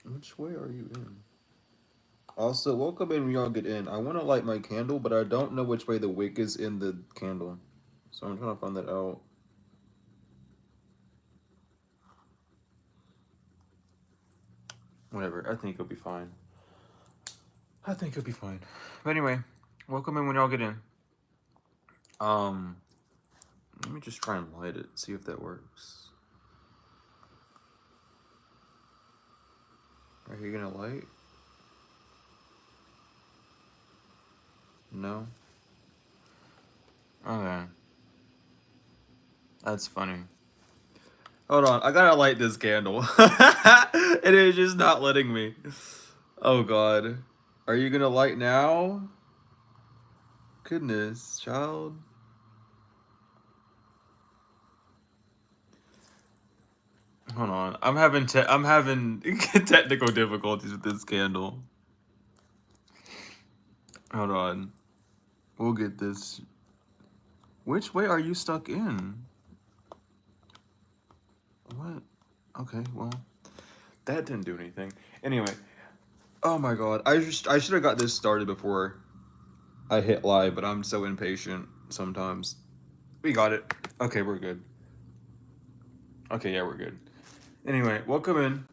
Which way are you in? Also, welcome in when y'all get in. I want to light my candle, but I don't know which way the wick is in the candle. So I'm trying to find that out. Whatever. I think it'll be fine. I think it'll be fine. But anyway, welcome in when y'all get in. Um, Let me just try and light it, see if that works. Are you gonna light? No? Okay. That's funny. Hold on, I gotta light this candle. It is just not letting me. Oh god. Are you gonna light now? Goodness, child. Hold on. I'm having technical difficulties with this candle. Hold on. We'll get this. Which way are you stuck in? What? Okay, well, that didn't do anything. Anyway, oh my god, I should have got this started before I hit live, but I'm so impatient sometimes. We got it. Okay, we're good. Okay, yeah, we're good. Anyway, welcome in.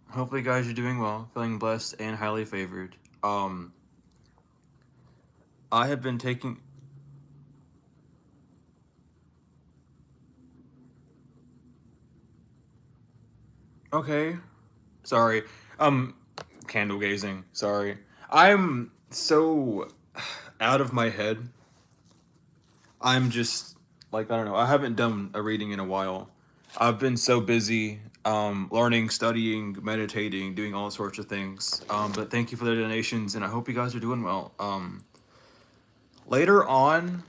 Hopefully, guys, you're doing well, feeling blessed and highly favored. I have been taking. Okay, sorry. Um, Candle gazing. Sorry. I'm so out of my head. I'm just like I don't know. I haven't done a reading in a while. I've been so busy learning, studying, meditating, doing all sorts of things. But thank you for the donations, and I hope you guys are doing well. Later on,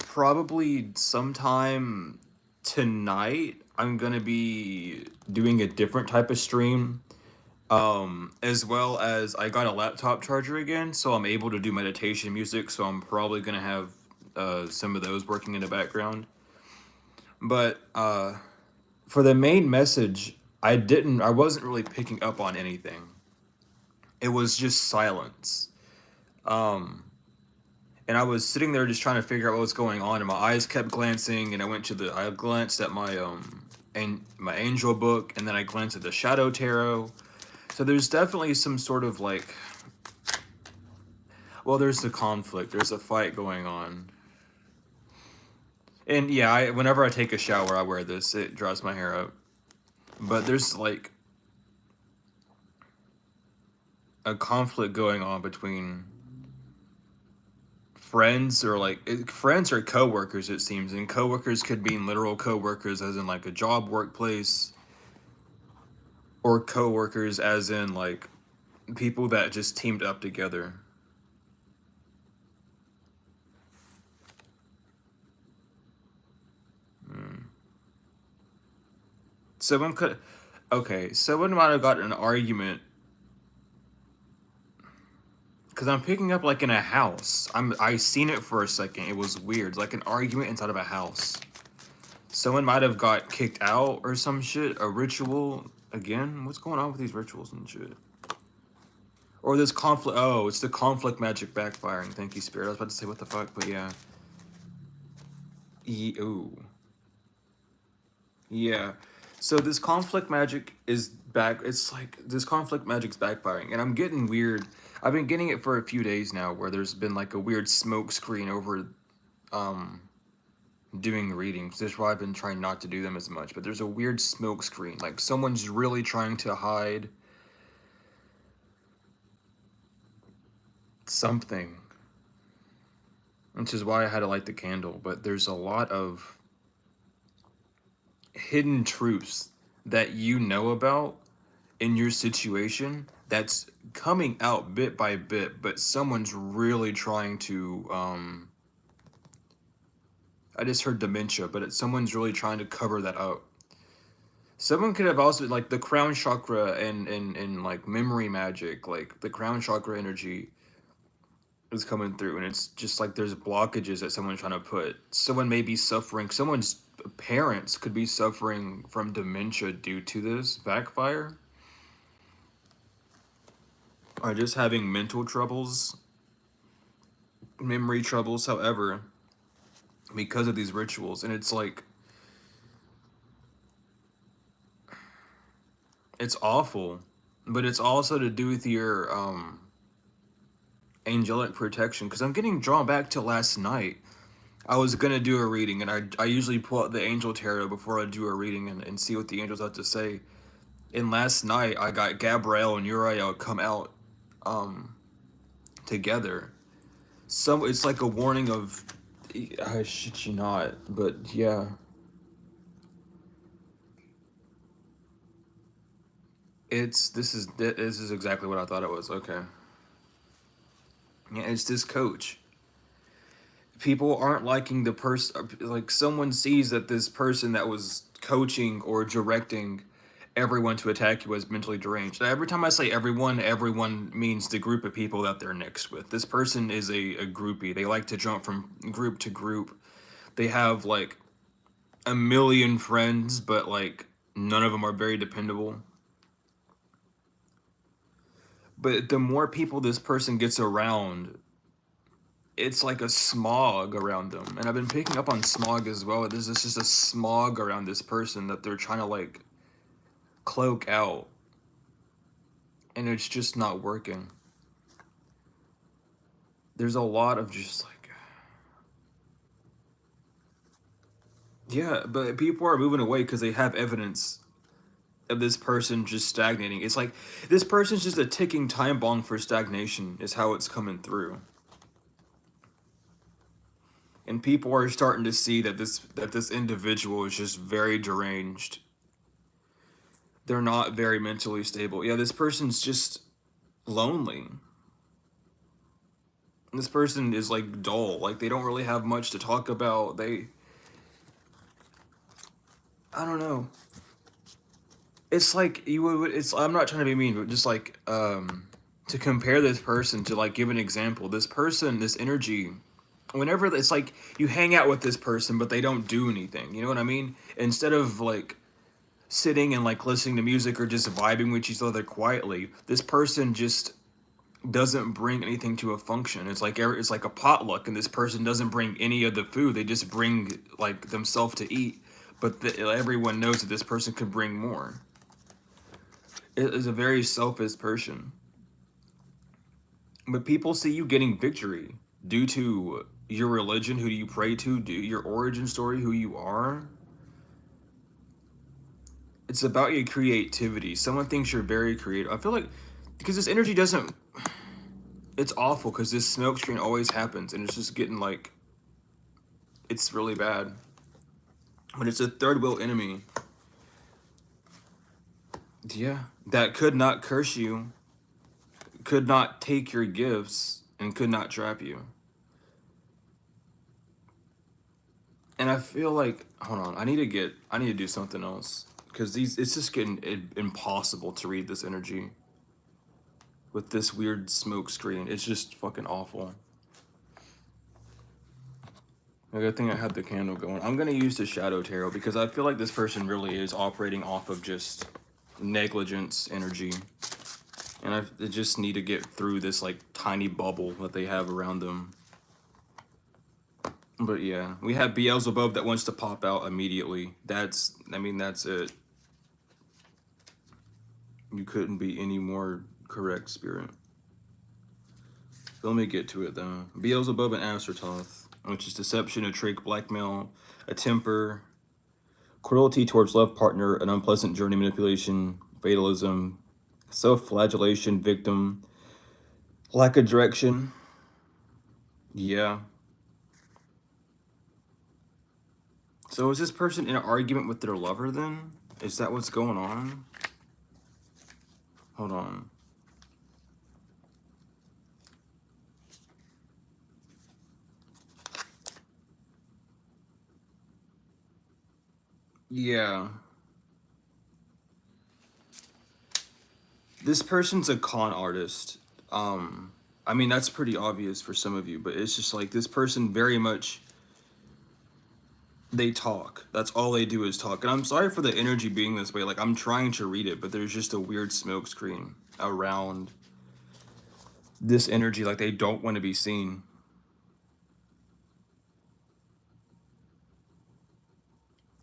probably sometime tonight, I'm gonna be doing a different type of stream. As well as I got a laptop charger again, so I'm able to do meditation music. So I'm probably gonna have some of those working in the background. But for the main message, I wasn't really picking up on anything. It was just silence. Um, and I was sitting there just trying to figure out what was going on, and my eyes kept glancing, and I glanced at my angel book, and then I glanced at the shadow tarot. So there's definitely some sort of like, well, there's the conflict, there's a fight going on. And yeah, whenever I take a shower, I wear this. It dries my hair out. But there's like a conflict going on between friends or coworkers, it seems. And coworkers could mean literal coworkers as in like a job workplace, or coworkers as in like people that just teamed up together. Someone could Okay, someone might have got in an argument because I'm picking up like in a house. I seen it for a second. It was weird, like an argument inside of a house. Someone might have got kicked out or some shit. A ritual again. What's going on with these rituals and shit? Or this conflict. Oh, it's the conflict magic backfiring. Thank you, Spirit. I was about to say what the fuck, but yeah. Ooh. Yeah. So this conflict magic is back. It's like this conflict magic's backfiring, and I'm getting weird. I've been getting it for a few days now, where there's been like a weird smoke screen over um doing readings. This is why I've been trying not to do them as much. But there's a weird smoke screen, like someone's really trying to hide something, which is why I had to light the candle. But there's a lot of hidden truths that you know about in your situation that's coming out bit by bit, but someone's really trying to I just heard dementia, but someone's really trying to cover that up. Someone could have also like the crown chakra and like memory magic, like the crown chakra energy is coming through, and it's just like there's blockages that someone's trying to put. Someone may be suffering, someone's parents could be suffering from dementia due to this backfire. are just having mental troubles, memory troubles, however, because of these rituals. And it's like, it's awful, but it's also to do with your angelic protection. Because I'm getting drawn back to last night. I was gonna do a reading, and I usually pull out the angel tarot before I do a reading and see what the angels have to say. And last night I got Gabrielle and Uriel come out together. So it's like a warning of, I shit you not, but yeah. This is exactly what I thought it was. Okay. Yeah, it's this coach. People aren't liking the person. Like, someone sees that this person that was coaching or directing everyone to attack you as mentally deranged. Now, every time I say everyone, everyone means the group of people that they're next with. This person is a groupie. They like to jump from group to group. They have like a million friends, but like none of them are very dependable. But the more people this person gets around, it's like a smog around them. And I've been picking up on smog as well. There's just a smog around this person that they're trying to like cloak out. And it's just not working. There's a lot of just like, yeah, but people are moving away because they have evidence of this person just stagnating. It's like this person's just a ticking time bomb for stagnation is how it's coming through. And people are starting to see that this individual is just very deranged. They're not very mentally stable. Yeah, this person's just lonely. This person is like dull. Like, they don't really have much to talk about. I don't know. It's like I'm not trying to be mean, but just like to compare this person to, like, give an example. This person, this energy, whenever it's like you hang out with this person but they don't do anything, you know what I mean? Instead of like sitting and like listening to music or just vibing with each other quietly, this person just doesn't bring anything to a function. It's like a potluck, and this person doesn't bring any of the food. They just bring like themselves to eat, but everyone knows that this person could bring more. It is a very selfish person. But people see you getting victory due to your religion, who do you pray to, your origin story, who you are. It's about your creativity. Someone thinks you're very creative. I feel like because this energy doesn't. It's awful because this smoke screen always happens, and it's just getting like. It's really bad. But it's a third wheel enemy. Yeah, that could not curse you, could not take your gifts, and could not trap you. And I feel like, hold on, I need to do something else because it's just getting impossible to read this energy with this weird smoke screen. It's just fucking awful. A good thing I had the candle going. I'm gonna use the shadow tarot because I feel like this person really is operating off of just negligence energy, and I just need to get through this like tiny bubble that they have around them. But yeah, we have Beelzebub that wants to pop out immediately. That's it. You couldn't be any more correct, Spirit. Let me get to it though. Beelzebub and Astertoth, which is deception, a trick, blackmail, a temper, cruelty towards love partner, an unpleasant journey, manipulation, fatalism, self-flagellation, victim, lack of direction. Yeah. So is this person in an argument with their lover then? Is that what's going on? Hold on. Yeah. This person's a con artist. I mean, that's pretty obvious for some of you, but it's just like this person very much, they talk. That's all they do is talk. And I'm sorry for the energy being this way. Like, I'm trying to read it, but there's just a weird smoke screen around this energy, like they don't want to be seen.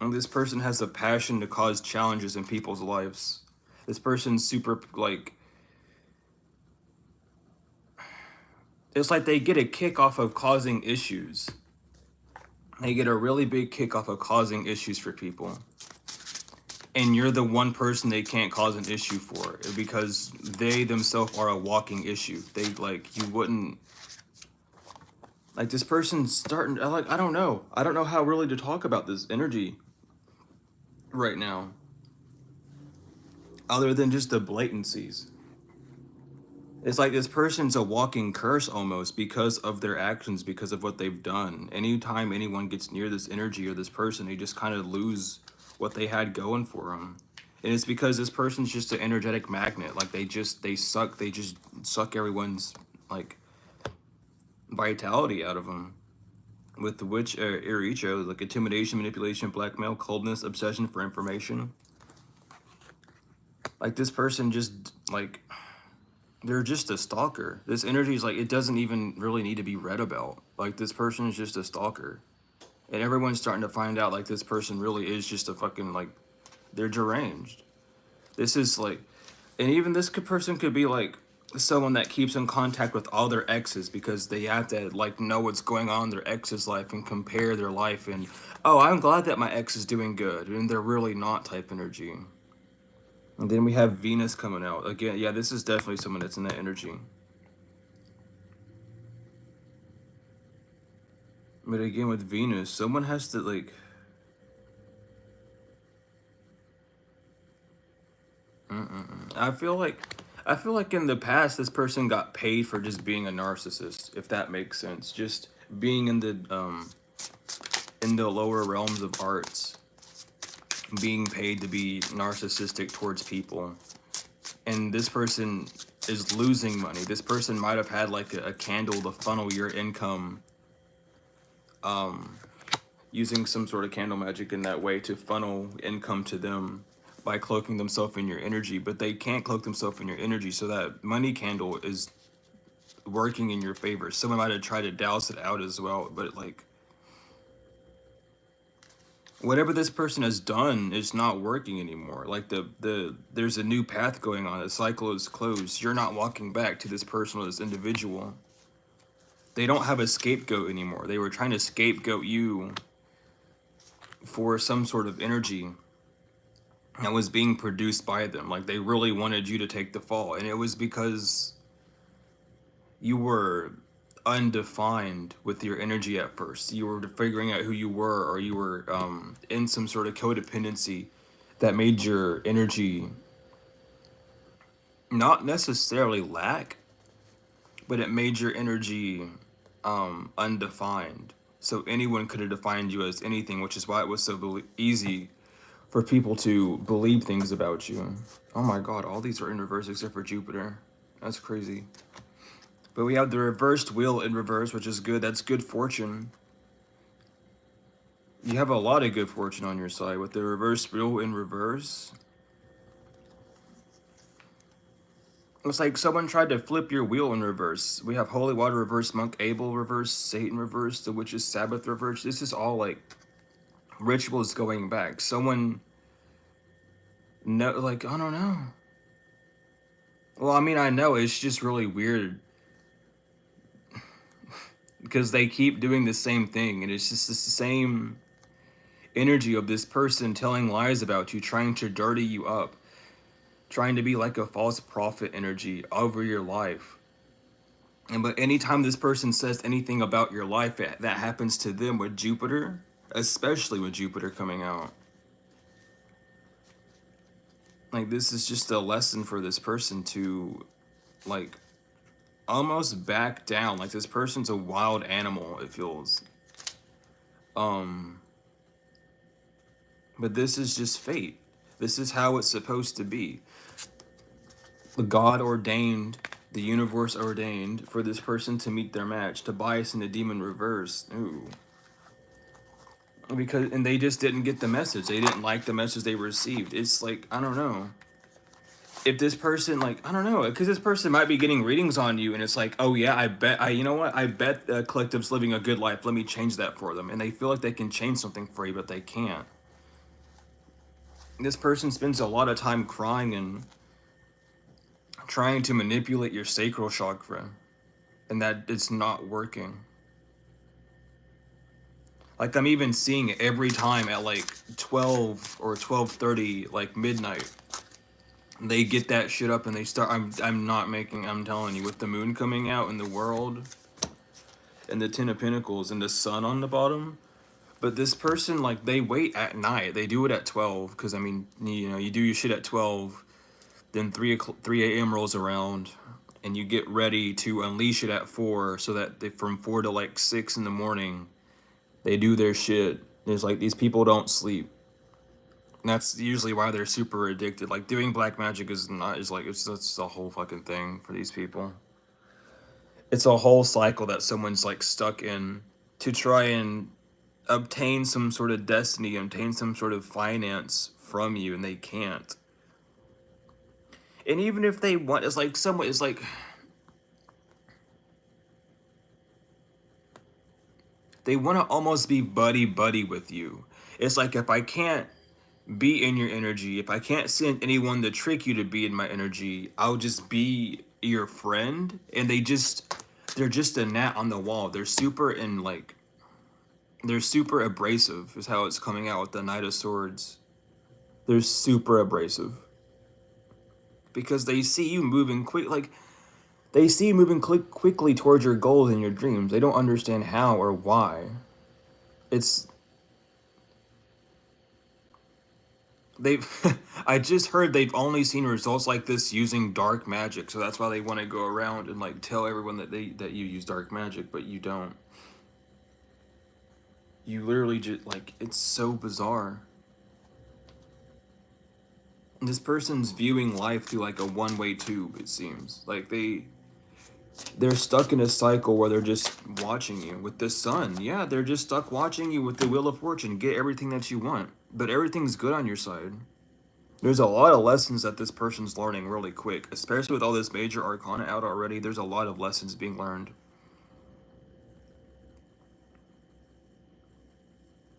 And this person has a passion to cause challenges in people's lives. This person's super, like, it's like they get a kick off of causing issues. They get a really big kick off of causing issues for people. And you're the one person they can't cause an issue for, because they themselves are a walking issue. They, like, you wouldn't, like, this person's starting, like, I don't know how really to talk about this energy right now, other than just the blatancies. It's like this person's a walking curse almost, because of their actions, because of what they've done. Anytime anyone gets near this energy or this person, they just kind of lose what they had going for them. And it's because this person's just an energetic magnet. Like they just suck everyone's, like, vitality out of them. With the witch, Iricho, like intimidation, manipulation, blackmail, coldness, obsession for information. Like this person just, like, they're just a stalker. This energy is like, it doesn't even really need to be read about. Like this person is just a stalker. And everyone's starting to find out, like, this person really is just a fucking, like, they're deranged. This is like, and even this person could be like someone that keeps in contact with all their exes, because they have to, like, know what's going on in their ex's life and compare their life, and, oh, I'm glad that my ex is doing good, and they're really not type energy. And then we have Venus coming out. Again, yeah, this is definitely someone that's in that energy. But again, with Venus, someone has to, like... I feel like in the past, this person got paid for just being a narcissist, if that makes sense. Just being in the lower realms of arts, being paid to be narcissistic towards people. And this person is losing money. This person might have had like a candle to funnel your income, using some sort of candle magic in that way to funnel income to them by cloaking themselves in your energy. But they can't cloak themselves in your energy, so that money candle is working in your favor. Someone might have tried to douse it out as well, but, like, whatever this person has done is not working anymore. Like there's a new path going on. The cycle is closed. You're not walking back to this person or this individual. They don't have a scapegoat anymore. They were trying to scapegoat you for some sort of energy that was being produced by them. Like they really wanted you to take the fall, and it was because you were undefined with your energy at first. You were figuring out who you were, or you were in some sort of codependency that made your energy not necessarily lack, but it made your energy undefined. So anyone could have defined you as anything, which is why it was so easy for people to believe things about you. Oh my god, all these are in reverse except for Jupiter. That's crazy. But we have the reversed wheel in reverse, which is good. That's good fortune. You have a lot of good fortune on your side with the reversed wheel in reverse. It's like someone tried to flip your wheel in reverse. We have Holy Water reverse, Monk Abel reverse, Satan reverse, the Witch's Sabbath reverse. This is all like rituals going back. Someone, no, like, I don't know. Well, I mean, I know, it's just really weird because they keep doing the same thing, and it's just the same energy of this person telling lies about you, trying to dirty you up, trying to be like a false prophet energy over your life. And but anytime this person says anything about your life that happens to them with Jupiter, especially with Jupiter coming out, like, this is just a lesson for this person to, like, almost back down. Like, this person's a wild animal, it feels. But this is just fate. This is how it's supposed to be. The God ordained, the universe ordained for this person to meet their match, to bias in the demon reverse. Ooh. And they just didn't get the message. They didn't like the message they received. It's like, I don't know. if this person, like, I don't know, because this person might be getting readings on you, and it's like, oh yeah, you know what, I bet the collective's living a good life, let me change that for them, and they feel like they can change something for you, but they can't. This person spends a lot of time crying and trying to manipulate your sacral chakra, and that it's not working. Like, I'm even seeing it every time at like 12 or 12:30, like midnight. They get that shit up and they start. I'm telling you, with the moon coming out in the world and the Ten of Pentacles and the sun on the bottom. But this person, like, they wait at night. They do it at 12 because, I mean, you know, you do your shit at 12, then 3 a.m. rolls around and you get ready to unleash it at 4, so that from 4 to like 6 in the morning, they do their shit. It's like these people don't sleep. And that's usually why they're super addicted. Like, doing black magic it's a whole fucking thing for these people. It's a whole cycle that someone's like stuck in to try and obtain some sort of destiny, obtain some sort of finance from you, and they can't. And even if they want, it's like they want to almost be buddy with you. It's like, if I can't be in your energy, if I can't send anyone to trick you to be in my energy, I'll just be your friend. And they're just a gnat on the wall. They're super abrasive is how it's coming out with the Knight of Swords. They're super abrasive because they see you moving quickly towards your goals and your dreams. They don't understand how or why. I just heard they've only seen results like this using dark magic, so that's why they want to go around and like tell everyone that you use dark magic, but you don't. You literally just, like, it's so bizarre. And this person's viewing life through like a one-way tube, it seems. Like they're stuck in a cycle where they're just watching you with the sun. Yeah, they're just stuck watching you with the Wheel of Fortune. Get everything that you want, but everything's good on your side. There's a lot of lessons that this person's learning really quick, especially with all this major arcana out already. There's a lot of lessons being learned.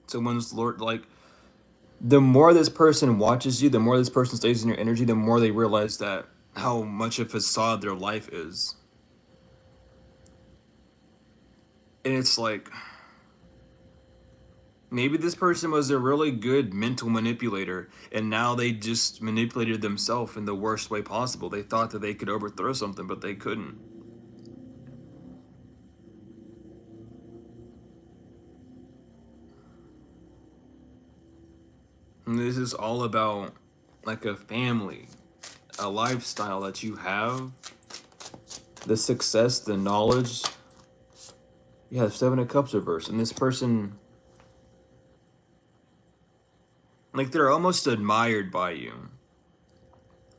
Someone's like, the more this person watches you, the more this person stays in your energy, the more they realize that how much a facade their life is. And it's like, maybe this person was a really good mental manipulator, and now they just manipulated themselves in the worst way possible. They thought that they could overthrow something, but they couldn't. And this is all about like a family, a lifestyle that you have, the success, the knowledge. Yeah, 7 of Cups reverse. And this person, like, they're almost admired by you.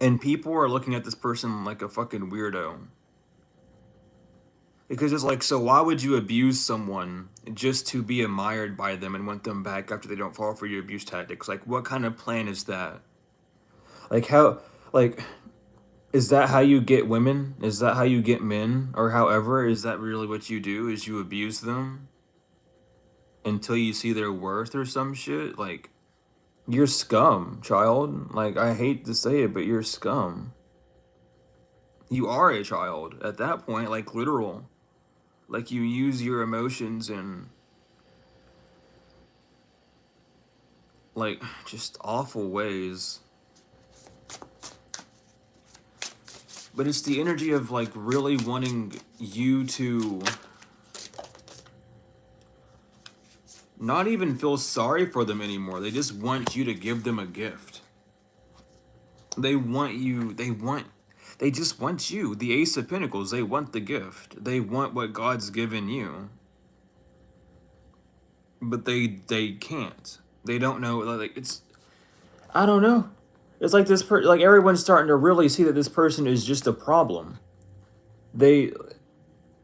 And people are looking at this person like a fucking weirdo. Because it's like, so why would you abuse someone just to be admired by them and want them back after they don't fall for your abuse tactics? Like, what kind of plan is that? Like, how, like, is that how you get women? Is that how you get men? Or however, is that really what you do? Is you abuse them until you see their worth or some shit? Like, you're scum, child. Like, I hate to say it, but you're scum. You are a child at that point, like, literal. Like, you use your emotions in, like, just awful ways. But it's the energy of, like, really wanting you to not even feel sorry for them anymore. They just want you to give them a gift. They just want you. The Ace of Pentacles, they want the gift. They want what God's given you. But they can't. They don't know, like, I don't know. It's like like, everyone's starting to really see that this person is just a problem. And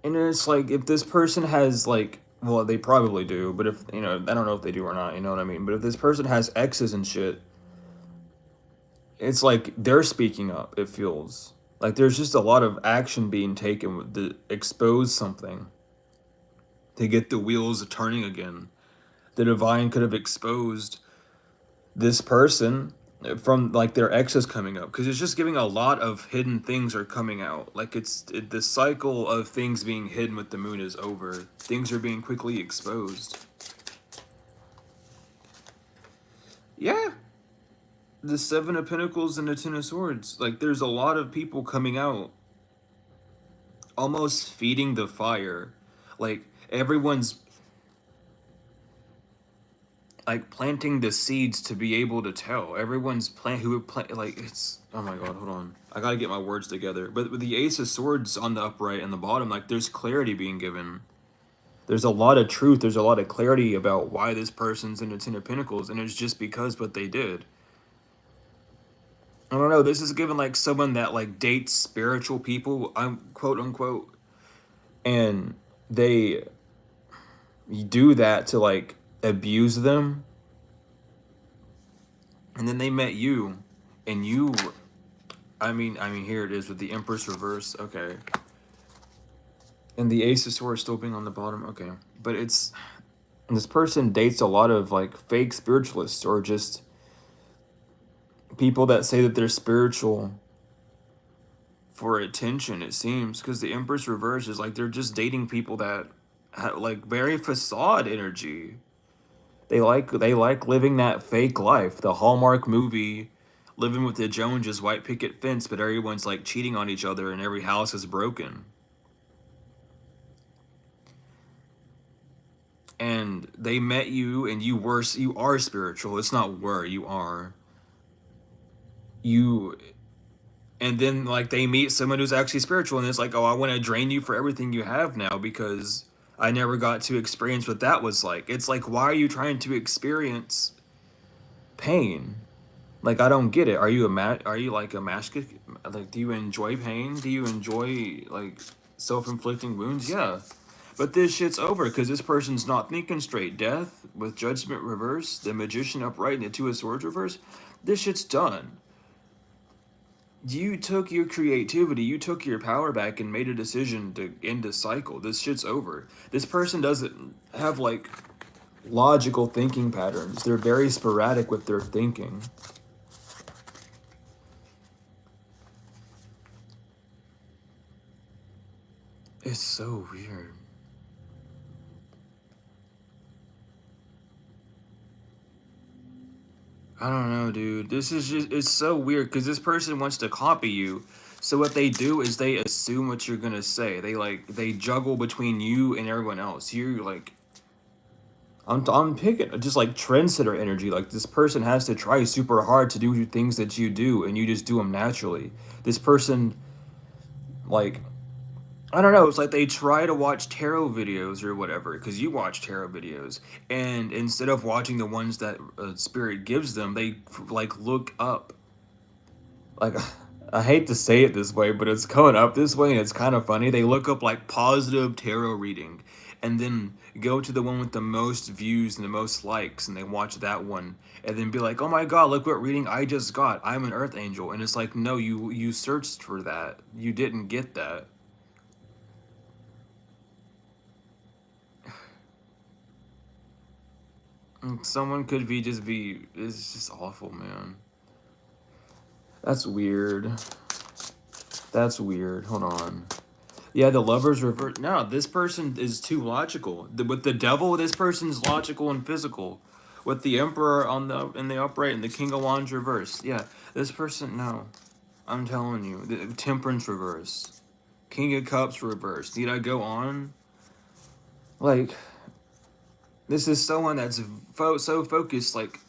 it's like, if this person has, like, well, they probably do, but if, you know, I don't know if they do or not, you know what I mean? But if this person has exes and shit, it's like they're speaking up. It feels like there's just a lot of action being taken to expose something, to get the wheels turning again. The divine could have exposed this person from like their exes coming up, because it's just giving a lot of hidden things are coming out. Like the cycle of things being hidden with the moon is over. Things are being quickly exposed. Yeah, the Seven of Pentacles and the Ten of Swords. Like there's a lot of people coming out, almost feeding the fire. Like everyone's like planting the seeds to be able to tell. Everyone's plant like it's, oh my god, hold on. I gotta get my words together. But with the Ace of Swords on the upright and the bottom, like there's clarity being given. There's a lot of truth. There's a lot of clarity about why this person's in the Ten of Pentacles, and it's just because what they did. I don't know. This is given like someone that like dates spiritual people, I'm quote unquote, and they do that to like abuse them, and then they met you, and you, I mean, here it is with the Empress reverse. Okay, and the Ace of Swords still being on the bottom. Okay, but it's, this person dates a lot of like fake spiritualists, or just people that say that they're spiritual for attention. It seems because the Empress reverse is like they're just dating people that have like very facade energy. They like living that fake life, the Hallmark movie, living with the Joneses, white picket fence, but everyone's like cheating on each other and every house is broken. And they met you, and you are spiritual. It's not were, you are. You, and then like they meet someone who's actually spiritual, and it's like, oh, I want to drain you for everything you have now because I never got to experience what that was like. It's like, why are you trying to experience pain? Like, I don't get it. Are you are you like a masochist? Like, do you enjoy pain? Do you enjoy like self-inflicting wounds? Yeah. But this shit's over because this person's not thinking straight. Death with Judgment reverse, the Magician upright, and the Two of Swords reverse. This shit's done. You took your creativity, you took your power back and made a decision to end a cycle. This shit's over. This person doesn't have like logical thinking patterns. They're very sporadic with their thinking. It's so weird. I don't know, dude. This is just, it's so weird because this person wants to copy you. So what they do is they assume what you're gonna say. They juggle between you and everyone else. You like, I'm picking just like trendsetter energy. Like this person has to try super hard to do things that you do, and you just do them naturally. This person, like, I don't know. It's like they try to watch tarot videos or whatever, because you watch tarot videos, and instead of watching the ones that spirit gives them, they like look up. Like, I hate to say it this way, but it's coming up this way, and it's kind of funny. They look up like positive tarot reading, and then go to the one with the most views and the most likes, and they watch that one, and then be like, "Oh my God, look what reading I just got! I'm an Earth Angel." And it's like, no, you searched for that. You didn't get that. Someone could be just be. It's just awful, man. That's weird. That's weird. Hold on. Yeah, the lovers revert. No, this person is too logical. With the devil, this person's logical and physical. With the emperor on the in the upright and the king of wands reverse. Yeah, this person. No, I'm telling you, the temperance reverse, king of cups reverse. Need I go on? Like, this is someone that's so focused, like,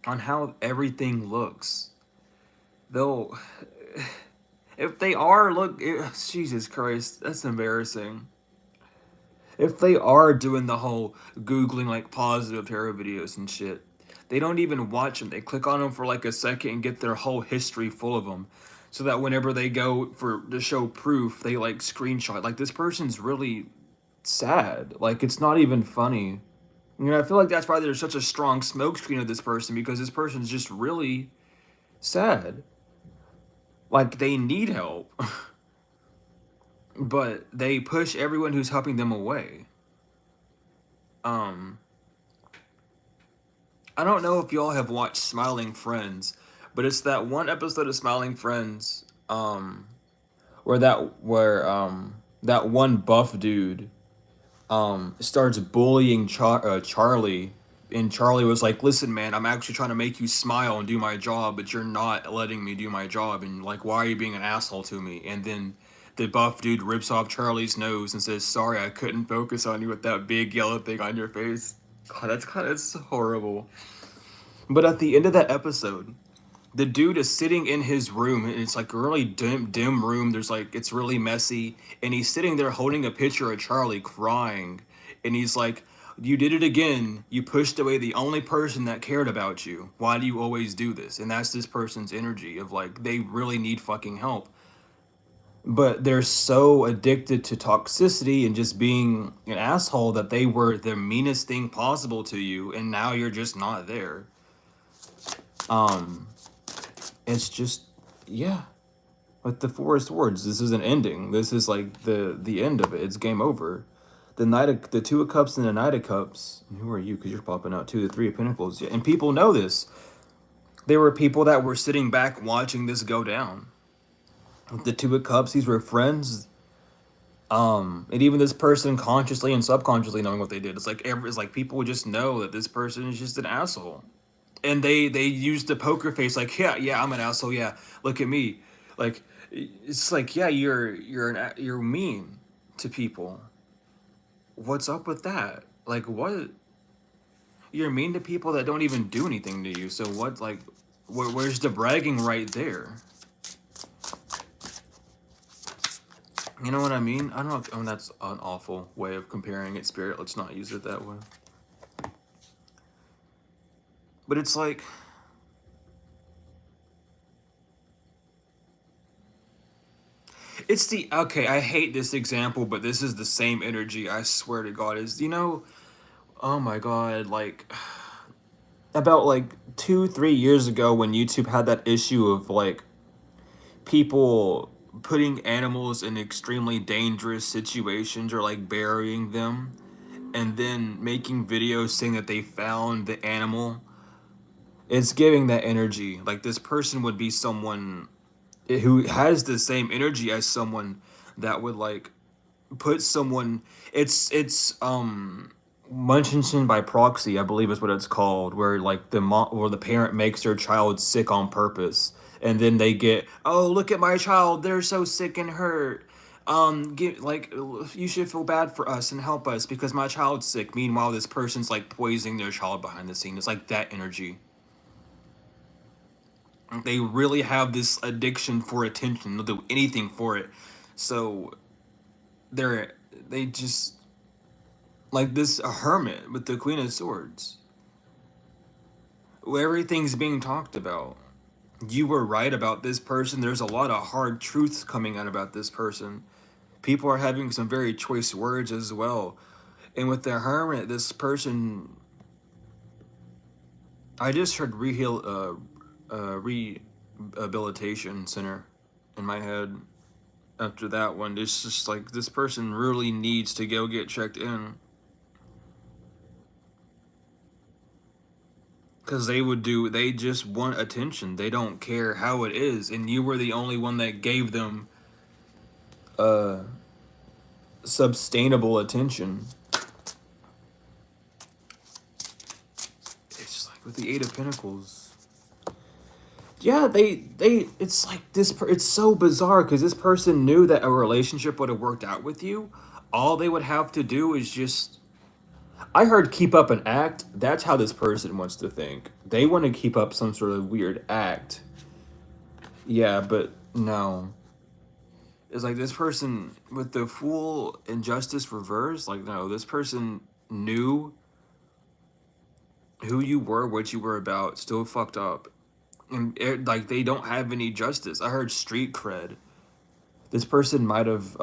on how everything looks. They'll, if they are Jesus Christ, that's embarrassing. If they are doing the whole googling like positive tarot videos and shit, they don't even watch them. They click on them for like a second and get their whole history full of them, so that whenever they go for to show proof, they like screenshot. Like, this person's really sad. Like, it's not even funny. You know, I feel like that's why there's such a strong smokescreen of this person, because this person's just really sad. Like they need help, but they push everyone who's helping them away. Um, I don't know if y'all have watched Smiling Friends, but it's that one episode of Smiling Friends, where that one buff dude starts bullying Charlie, and Charlie was like, "Listen, man, I'm actually trying to make you smile and do my job, but you're not letting me do my job, and like, why are you being an asshole to me?" And then the buff dude rips off Charlie's nose and says, "Sorry, I couldn't focus on you with that big yellow thing on your face." God, that's kind of horrible. But at the end of that episode, the dude is sitting in his room, and it's like a really dim room. There's like, it's really messy, and he's sitting there holding a picture of Charlie crying, and he's like, "You did it again. You pushed away the only person that cared about you. Why do you always do this?" And that's this person's energy of like, they really need fucking help, but they're so addicted to toxicity and just being an asshole that they were the meanest thing possible to you, and now you're just not there. um it's just, yeah. Like the Four Swords, this is an ending. This is like the end of it. It's game over. The Two of Cups and the Knight of Cups. And who are you? Because you're popping out too. The Three of Pentacles. And people know this. There were people that were sitting back watching this go down. With the Two of Cups, these were friends. And even this person consciously and subconsciously knowing what they did. It's like people would just know that this person is just an asshole. And they used the poker face, like, yeah, I'm an asshole, yeah, look at me. Like, it's like, yeah, you're mean to people. What's up with that? Like, what? You're mean to people that don't even do anything to you, so what? Like, where's the bragging right there? You know what I mean? I don't know if, I mean, that's an awful way of comparing it, Spirit. Let's not use it that way. But it's like, it's the, okay, I hate this example, but this is the same energy, I swear to God, is, you know, oh my God, like, about like 2 3 years ago when YouTube had that issue of like people putting animals in extremely dangerous situations or like burying them, and then making videos saying that they found the animal. It's giving that energy. Like this person would be someone who has the same energy as someone that would like put someone, it's Munchausen by proxy, I believe is what it's called, where like where the parent makes their child sick on purpose, and then they get, "Oh, look at my child, they're so sick and hurt. Get like, you should feel bad for us and help us because my child's sick." Meanwhile, this person's like poisoning their child behind the scene. It's like that energy. They really have this addiction for attention. They'll do anything for it. So they're they just, like this a hermit with the Queen of Swords. Everything's being talked about. You were right about this person. There's a lot of hard truths coming out about this person. People are having some very choice words as well. And with the hermit, this person, I just heard rehabilitation center in my head. After that one, it's just like this person really needs to go get checked in. Because they just want attention. They don't care how it is. And you were the only one that gave them uh, sustainable attention. It's just like with the Eight of Pentacles. Yeah, it's like it's so bizarre because this person knew that a relationship would have worked out with you. All they would have to do is just, I heard keep up an act. That's how this person wants to think. They want to keep up some sort of weird act. Yeah, but no. It's like this person with the Fool injustice reverse. Like, no, this person knew who you were, what you were about, still fucked up. And like, they don't have any justice. I heard street cred. This person might have,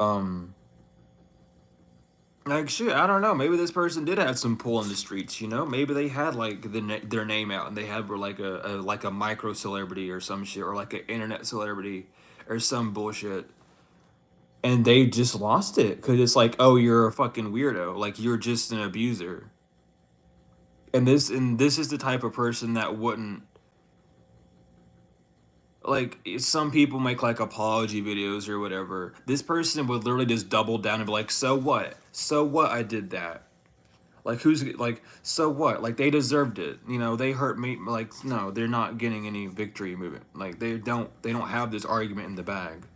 Like shit, I don't know. Maybe this person did have some pull in the streets. You know, maybe they had like their name out, and they had were like a micro celebrity or some shit, or like an internet celebrity or some bullshit, and they just lost it because it's like, oh, you're a fucking weirdo. Like you're just an abuser. And this is the type of person that wouldn't like some people make like apology videos or whatever. This person would literally just double down and be like, so what? So what I did that? Like who's like so what? Like they deserved it. You know, they hurt me like no, they're not getting any victory movement. Like they don't have this argument in the bag.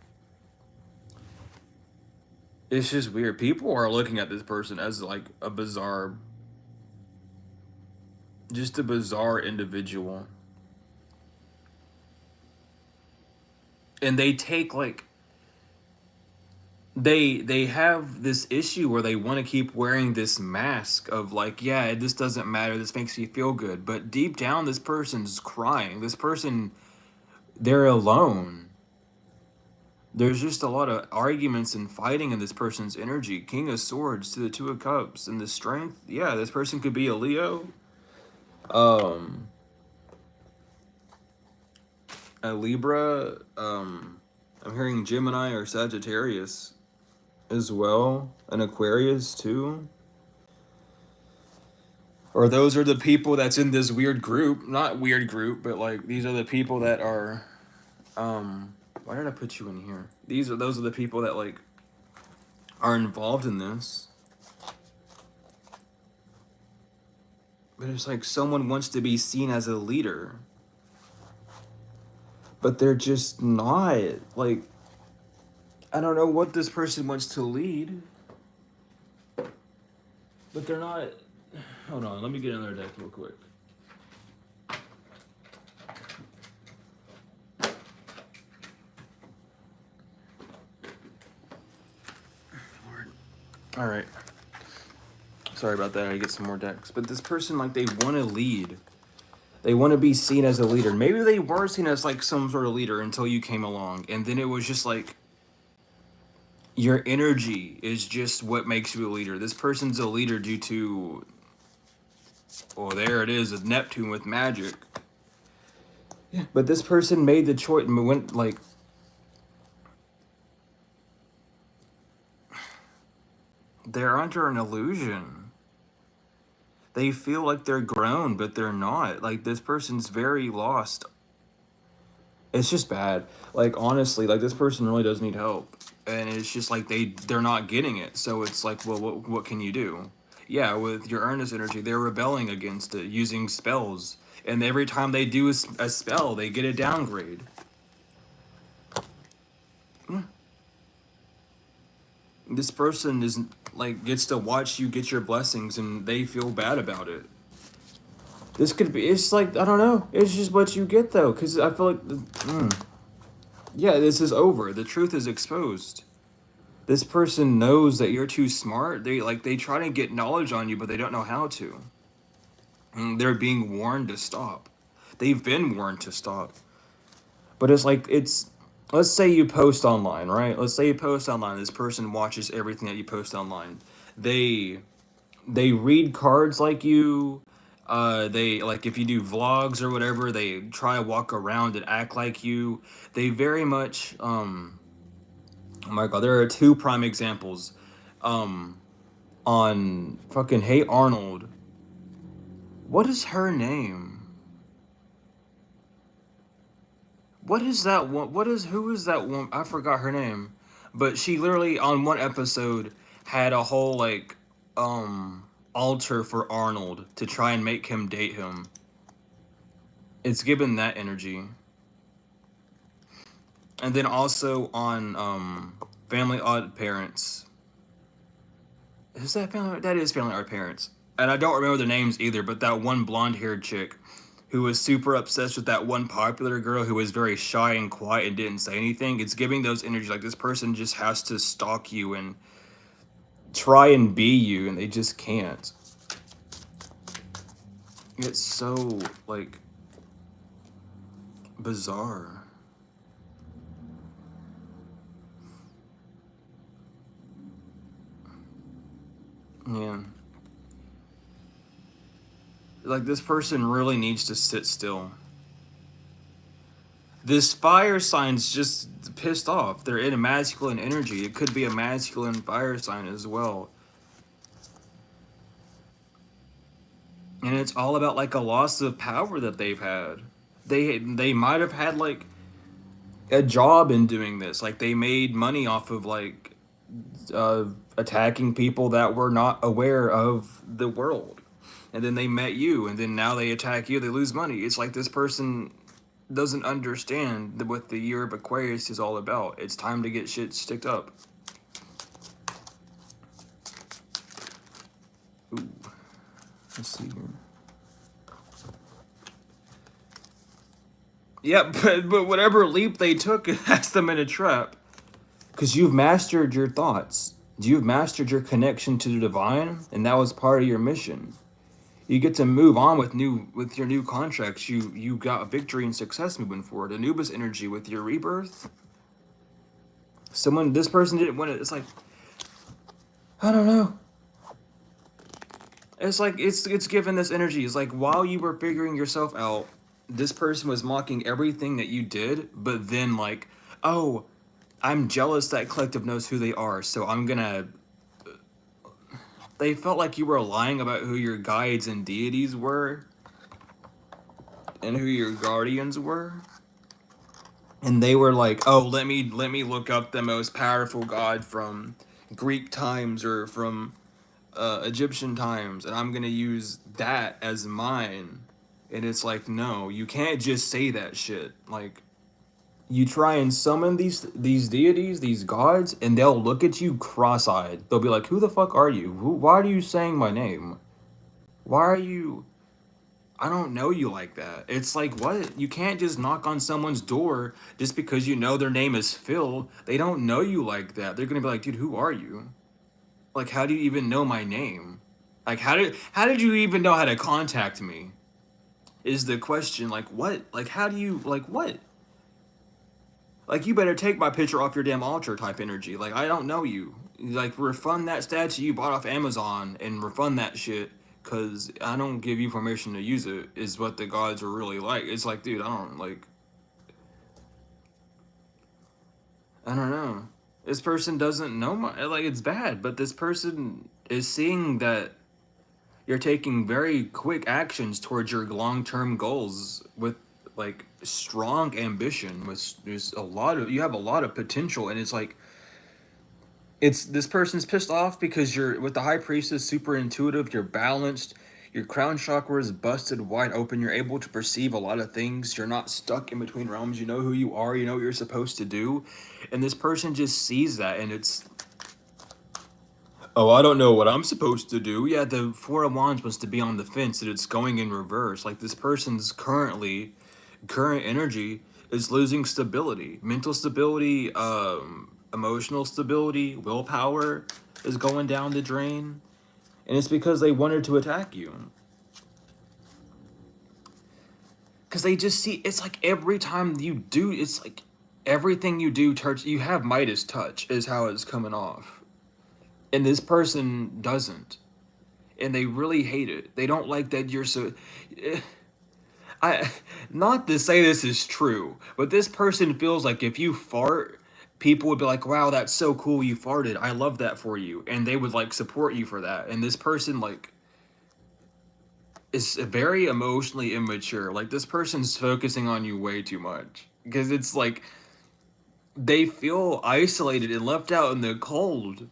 It's just weird. People are looking at this person as like a bizarre just a bizarre individual. And they take like they have this issue where they want to keep wearing this mask of like, yeah, this doesn't matter, this makes me feel good, but deep down this person's crying. This person, they're alone. There's just a lot of arguments and fighting in this person's energy. King of Swords to the Two of Cups and the strength. Yeah, this person could be a Leo, um a Libra, I'm hearing Gemini or Sagittarius as well, an Aquarius too. Or those are the people that's in this weird group, not weird group, but like these are the people that are why did I put you in here? Those are the people that like are involved in this. But it's like someone wants to be seen as a leader, but they're just not. Like I don't know what this person wants to lead, but they're not. Hold on, let me get another deck real quick. All right. Sorry about that. I get some more decks. But this person, like, they want to lead. They want to be seen as a leader. Maybe they were seen as like some sort of leader until you came along, and then it was just like your energy is just what makes you a leader. This person's a leader due to, well, there it is, with Neptune with magic. Yeah. But this person made the choice and went like they're under an illusion. They feel like they're grown, but they're not. Like this person's very lost. It's just bad. Like honestly, like this person really does need help, and it's just like they're not getting it. So it's like, well, what can you do? Yeah, with your earnest energy, they're rebelling against it using spells, and every time they do a spell, they get a downgrade. Yeah. This person is like gets to watch you get your blessings, and they feel bad about it. This could be. It's like I don't know. It's just what you get though, because I feel like, yeah, this is over. The truth is exposed. This person knows that you're too smart. They try to get knowledge on you, but they don't know how to. And they're being warned to stop. They've been warned to stop. But it's like let's say you post online, right? Let's say you post online. This person watches everything that you post online. They they read cards like you. They like if you do vlogs or whatever, they try to walk around and act like you. They very much oh my god, there are two prime examples. Um on fucking Hey Arnold. What is her name? What is that one? Who is that one? I forgot her name. But she literally on one episode had a whole like altar for Arnold to try and make him date him. It's given that energy. And then also on Family Odd Parents. Is that Family? That is Family Odd Parents. And I don't remember their names either, but that one blonde-haired chick who was super obsessed with that one popular girl who was very shy and quiet and didn't say anything. It's giving those energies like this person just has to stalk you and try and be you, and they just can't. It's so like bizarre. Yeah. Like, this person really needs to sit still. This fire sign's just pissed off. They're in a masculine energy. It could be a masculine fire sign as well. And it's all about like a loss of power that they've had. They might have had like a job in doing this. Like they made money off of like attacking people that were not aware of the world. And then they met you, and then now they attack you, they lose money. It's like this person doesn't understand what the year of Aquarius is all about. It's time to get shit sticked up. Ooh. Let's see here. Yeah, but whatever leap they took has them in a trap. Because you've mastered your thoughts. You've mastered your connection to the divine, and that was part of your mission. You get to move on with your new contracts. You got victory and success moving forward. Anubis energy with your rebirth. This person didn't win it. It's like, I don't know. It's like it's given this energy. It's like while you were figuring yourself out, this person was mocking everything that you did, but then like, oh, I'm jealous that collective knows who they are, so I'm gonna. They felt like you were lying about who your guides and deities were and who your guardians were. And they were like, oh, let me look up the most powerful god from Greek times or from Egyptian times, and I'm going to use that as mine. And it's like, no, you can't just say that shit. Like, you try and summon these deities, these gods, and they'll look at you cross-eyed. They'll be like, who the fuck are you? Why are you saying my name? Why are you... I don't know you like that. It's like, what? You can't just knock on someone's door just because you know their name is Phil. They don't know you like that. They're gonna be like, dude, who are you? Like, how do you even know my name? Like, how did you even know how to contact me? Is the question. Like, what? Like, how do you... Like, what? Like, you better take my picture off your damn altar type energy. Like, I don't know you. Like, refund that statue you bought off Amazon and refund that shit, because I don't give you permission to use it, is what the gods are really like. It's like, dude, I don't know. This person doesn't know like, it's bad, but this person is seeing that you're taking very quick actions towards your long-term goals with like strong ambition. There's you have a lot of potential, and it's like this person's pissed off because you're with the high priestess, super intuitive, you're balanced, your crown chakra is busted wide open, you're able to perceive a lot of things, you're not stuck in between realms, you know who you are, you know what you're supposed to do, and this person just sees that, and it's, oh, I don't know what I'm supposed to do. Yeah, the Four of Wands wants to be on the fence, and it's going in reverse. Like, this person's current energy is losing stability, mental stability, emotional stability, willpower is going down the drain, and it's because they wanted to attack you. Because they just see, it's like every time you do, it's like everything you do, you have Midas touch is how it's coming off. And this person doesn't. And they really hate it. They don't like that you're so... Not to say this is true, but this person feels like if you fart, people would be like, wow, that's so cool you farted. I love that for you. And they would like support you for that. And this person like is very emotionally immature. Like, this person's focusing on you way too much. Because it's like they feel isolated and left out in the cold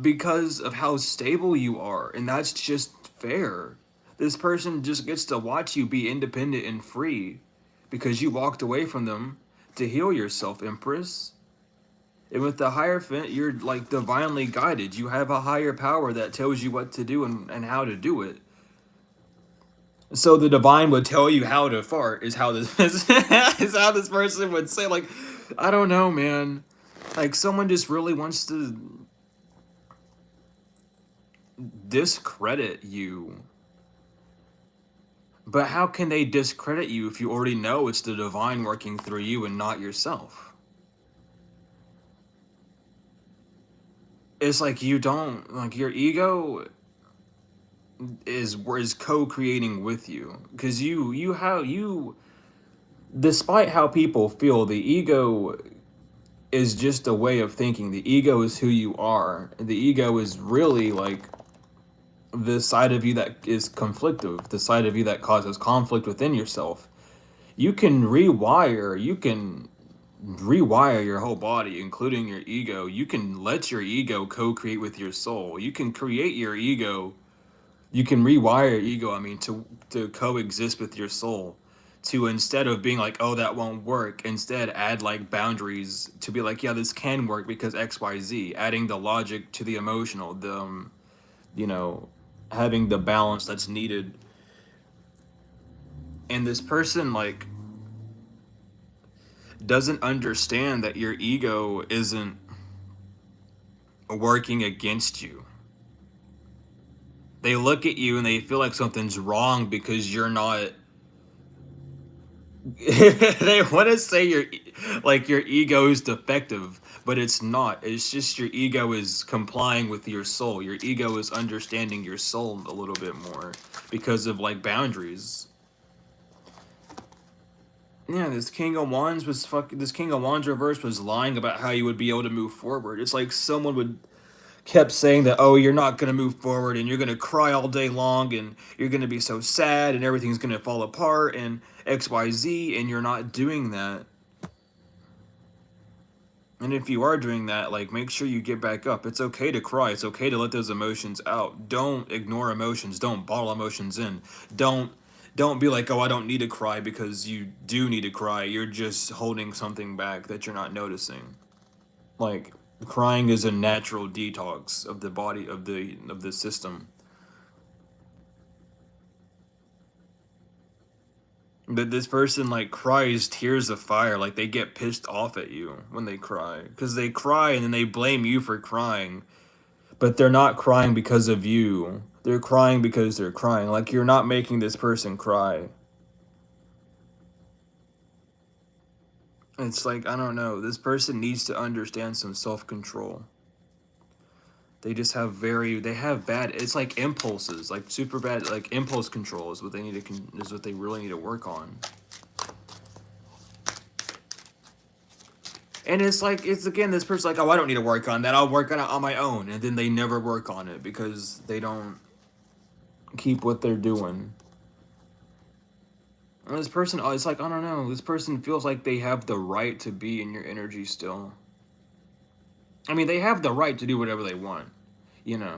because of how stable you are, and that's just fair. This person just gets to watch you be independent and free because you walked away from them to heal yourself, Empress. And with the Hierophant, you're like divinely guided. You have a higher power that tells you what to do and how to do it. So the divine would tell you how to fart is how this is how this person would say. Like, I don't know, man. Like, someone just really wants to discredit you. But how can they discredit you if you already know it's the divine working through you and not yourself? it's like you don't like your ego is co-creating with you because you how you despite how people feel, the ego is just a way of thinking. The ego is who you are. The ego is really like the side of you that is conflictive, the side of you that causes conflict within yourself. You can rewire your whole body, including your ego. You can let your ego co-create with your soul. You can create your ego. You can rewire your ego, I mean, to coexist with your soul. To instead of being like, oh, that won't work, instead add like boundaries to be like, yeah, this can work because XYZ, adding the logic to the emotional, you know, having the balance that's needed. And this person like doesn't understand that your ego isn't working against you. They look at you and they feel like something's wrong because you're not they want to say your ego is defective, but it's not. It's just your ego is complying with your soul. Your ego is understanding your soul a little bit more because of like boundaries. Yeah, this King of Wands reverse was lying about how you would be able to move forward. It's like someone would kept saying that, oh, you're not going to move forward and you're going to cry all day long and you're going to be so sad and everything's going to fall apart and XYZ, and you're not doing that. And if you are doing that, like, make sure you get back up. It's okay to cry. It's okay to let those emotions out. Don't ignore emotions. Don't bottle emotions in. Don't don't be like, "Oh, I don't need to cry," because you do need to cry. You're just holding something back that you're not noticing. Like, crying is a natural detox of the body, of the system. But this person like cries tears of fire, like they get pissed off at you when they cry because they cry and then they blame you for crying, but they're not crying because of you. They're crying because they're crying. Like, you're not making this person cry. It's like, I don't know. This person needs to understand some self-control. They have bad, it's like impulses, like super bad, like impulse control is what they need is what they really need to work on. And it's like, it's again, this person's like, oh, I don't need to work on that. I'll work on it on my own. And then they never work on it because they don't keep what they're doing. And this person, oh, it's like, I don't know. This person feels like they have the right to be in your energy still. I mean, they have the right to do whatever they want. You know,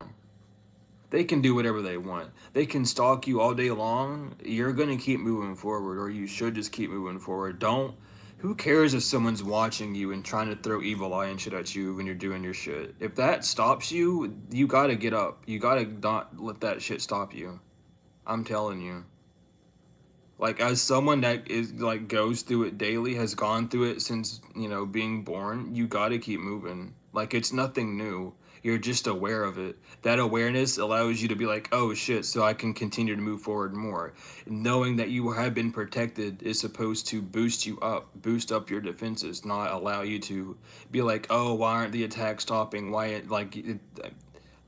they can do whatever they want. They can stalk you all day long. You're going to keep moving forward, or you should just keep moving forward. Don't. Who cares if someone's watching you and trying to throw evil eye and shit at you when you're doing your shit? If that stops you, you gotta get up. You gotta not let that shit stop you. I'm telling you. Like, as someone that is like goes through it daily, has gone through it since, being born, you gotta keep moving. Like, it's nothing new. You're just aware of it. That awareness allows you to be like, oh shit, so I can continue to move forward more. Knowing that you have been protected is supposed to boost you up, boost up your defenses, not allow you to be like, oh, why aren't the attacks stopping?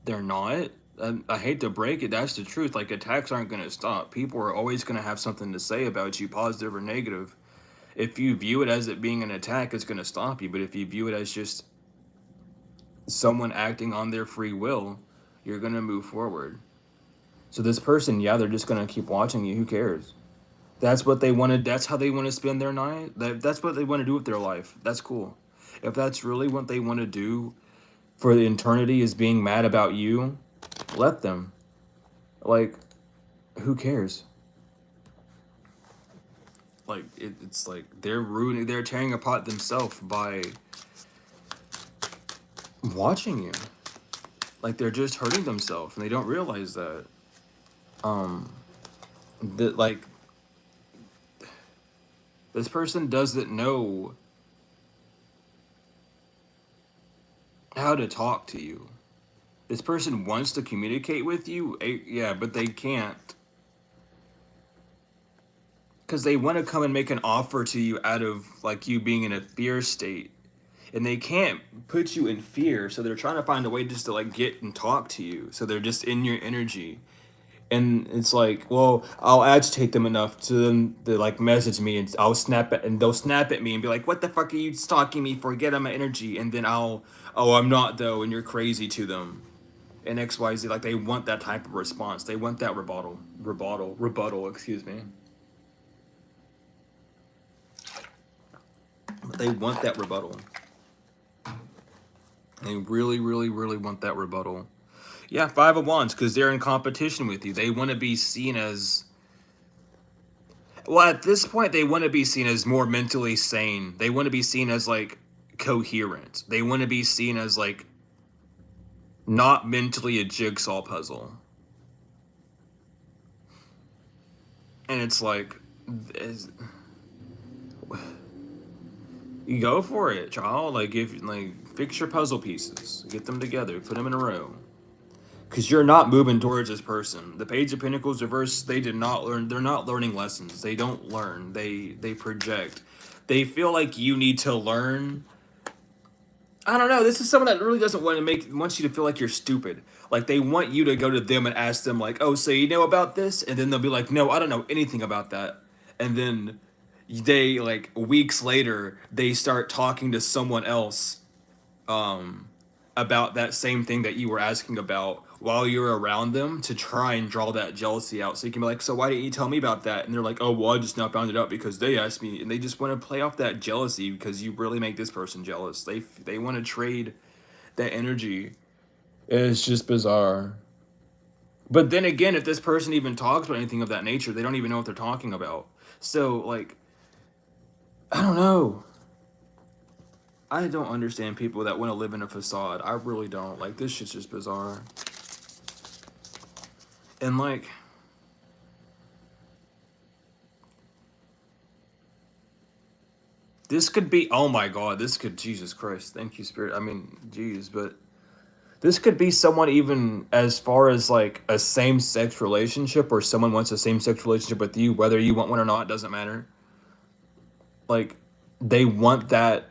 They're not. I hate to break it, that's the truth. Like, attacks aren't going to stop. People are always going to have something to say about you, positive or negative. If you view it as it being an attack, it's going to stop you. But if you view it as just someone acting on their free will, you're going to move forward. So this person, yeah, they're just going to keep watching you. Who cares? That's what they wanted. That's how they want to spend their night. That's what they want to do with their life. That's cool. If that's really what they want to do for the eternity, is being mad about you, let them. Like, who cares? Like, it's like they're tearing apart themselves by watching you. Like, they're just hurting themselves and they don't realize that. Um, that like this person doesn't know how to talk to you. This person wants to communicate with you, yeah, but they can't because they want to come and make an offer to you out of like you being in a fear state. and they can't put you in fear, so they're trying to find a way just to like get and talk to you, so they're just in your energy. And it's like, well, I'll agitate them enough to them to like message me, and I'll snap at, and they'll snap at me and be like, what the fuck are you stalking me for? Get on my energy. And then I'll, oh, I'm not though, and you're crazy to them. And XYZ, like they want that type of response. They want that rebuttal, excuse me. They want that rebuttal. They really, really, really want that rebuttal. Yeah, Five of Wands, because they're in competition with you. They want to be seen as, well, at this point, they want to be seen as more mentally sane. They want to be seen as like coherent. They want to be seen as like not mentally a jigsaw puzzle. And it's like, you go for it, child. Like, if like, fix your puzzle pieces, get them together, put them in a row. Because you're not moving towards this person. The Page of Pentacles reverse, they did not learn. They're not learning lessons. They don't learn. They project. They feel like you need to learn. I don't know. This is someone that really doesn't wants you to feel like you're stupid. Like, they want you to go to them and ask them like, oh, so you know about this? And then they'll be like, no, I don't know anything about that. And then they, like, weeks later, they start talking to someone else about that same thing that you were asking about while you're around them, to try and draw that jealousy out. So you can be like, so why didn't you tell me about that? And they're like, oh, well, I just now found it out because they asked me. And they just want to play off that jealousy because you really make this person jealous. They want to trade that energy. It's just bizarre. But then again, if this person even talks about anything of that nature, they don't even know what they're talking about. So, like, I don't know. I don't understand people that want to live in a facade. I really don't. Like, this shit's just bizarre. And, like, this could be, oh my God, this could, Jesus Christ, thank you, Spirit. I mean, geez, but this could be someone even as far as like a same-sex relationship, or someone wants a same-sex relationship with you, whether you want one or not, doesn't matter. Like, they want that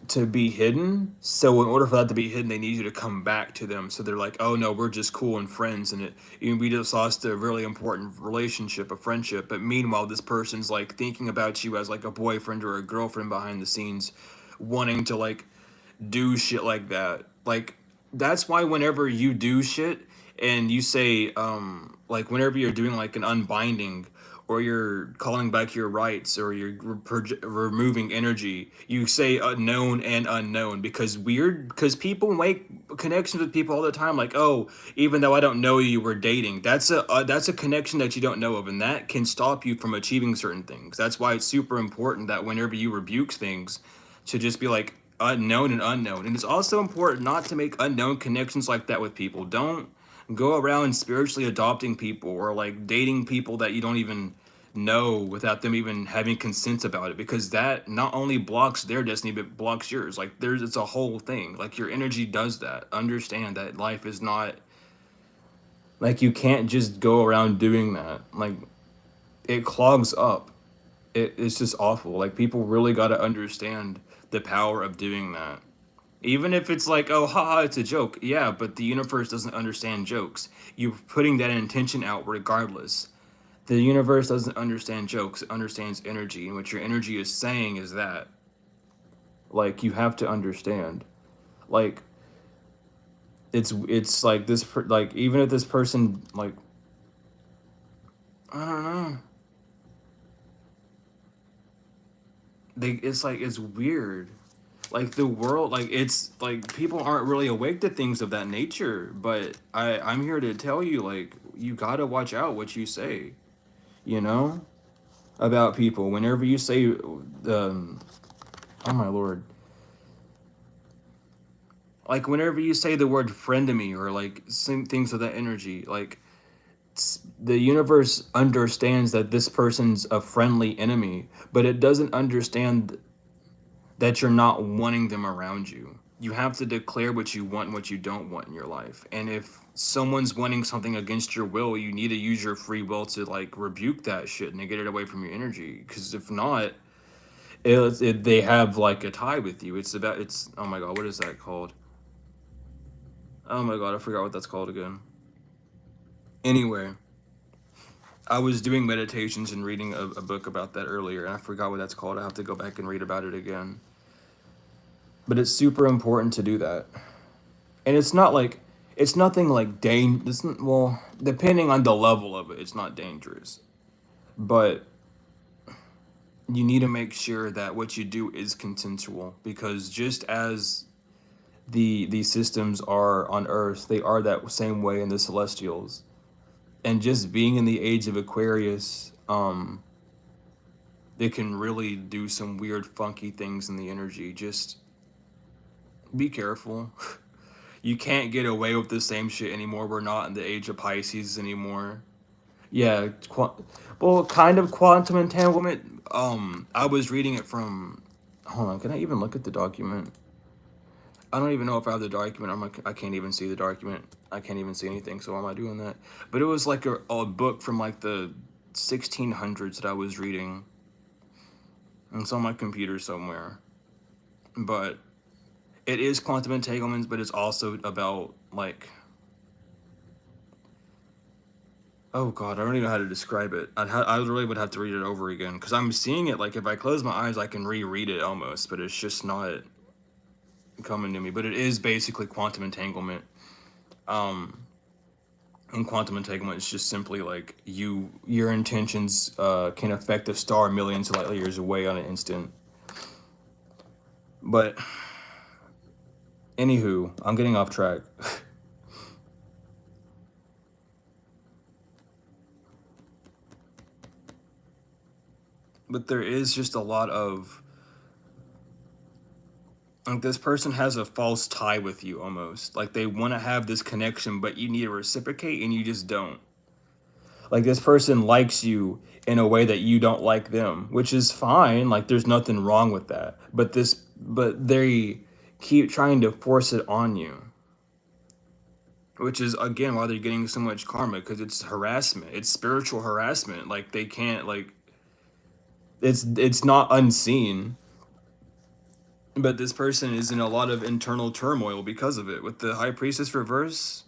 to be hidden. So in order for that to be hidden, they need you to come back to them. So they're like, oh no, we're just cool and friends, and we just lost a really important relationship, a friendship. But meanwhile, this person's like thinking about you as like a boyfriend or a girlfriend behind the scenes, wanting to like do shit like that. Like, that's why whenever you do shit and you say like whenever you're doing like an unbinding, or you're calling back your rights, or you're removing energy, you say unknown and unknown, because people make connections with people all the time, like, oh, even though I don't know you, we're dating. That's a connection that you don't know of, and that can stop you from achieving certain things. That's why it's super important that whenever you rebuke things, to just be like unknown and unknown. And it's also important not to make unknown connections like that with people. Don't go around spiritually adopting people, or like dating people that you don't even know without them even having consent about it, because that not only blocks their destiny but blocks yours. Like, it's a whole thing. Like, your energy does that. Understand that life is not like, you can't just go around doing that. Like, it clogs up. It's just awful. Like, people really got to understand the power of doing that. Even if it's like, oh, haha, it's a joke. Yeah, but the universe doesn't understand jokes. You're putting that intention out regardless. The universe doesn't understand jokes. It understands energy. And what your energy is saying is that. Like, you have to understand. Like, it's like this, like, even if this person, like, I don't know. It's like, it's weird. Like, the world, like, it's like people aren't really awake to things of that nature, but I'm here to tell you, like, you gotta watch out what you say, you know, about people. Whenever you say oh my Lord, like, whenever you say the word friend to me, or like things of that energy, like, the universe understands that this person's a friendly enemy, but it doesn't understand that you're not wanting them around you. You have to declare what you want and what you don't want in your life. And if someone's wanting something against your will, you need to use your free will to like rebuke that shit and to get it away from your energy. Because if not, they have like a tie with you. It's oh my god, what is that called? Oh my god, I forgot what that's called again. Anyway, I was doing meditations and reading a book about that earlier, and I forgot what that's called. I have to go back and read about it again. But it's super important to do that. And it's nothing like well, depending on the level of it, it's not dangerous. But you need to make sure that what you do is consensual, because just as these systems are on Earth, they are that same way in the Celestials. And just being in the age of Aquarius, it can really do some weird, funky things in the energy. Just be careful. You can't get away with the same shit anymore. We're not in the age of Pisces anymore. Yeah, well, kind of quantum entanglement. I was reading it from. Hold on, can I even look at the document? I don't even know if I have the document. I can't even see the document. I can't even see anything. So why am I doing that? But it was like a book from like the 1600s that I was reading. And it's on my computer somewhere. But it is quantum entanglements, but it's also about like, oh god, I don't even know how to describe it. I really would have to read it over again, because I'm seeing it like if I close my eyes, I can reread it almost, but it's just not coming to me. But it is basically quantum entanglement. Um, and quantum entanglement is just simply like your intentions can affect a star millions of light years away on an instant. But anywho, I'm getting off track. But there is just a lot of like this person has a false tie with you almost. Like they want to have this connection, but you need to reciprocate and you just don't. Like this person likes you in a way that you don't like them, which is fine. Like there's nothing wrong with that. But they keep trying to force it on you, which is again why they're getting so much karma, because it's harassment. It's spiritual harassment. Like they can't like it's not unseen, but this person is in a lot of internal turmoil because of it. With the high priestess reverse,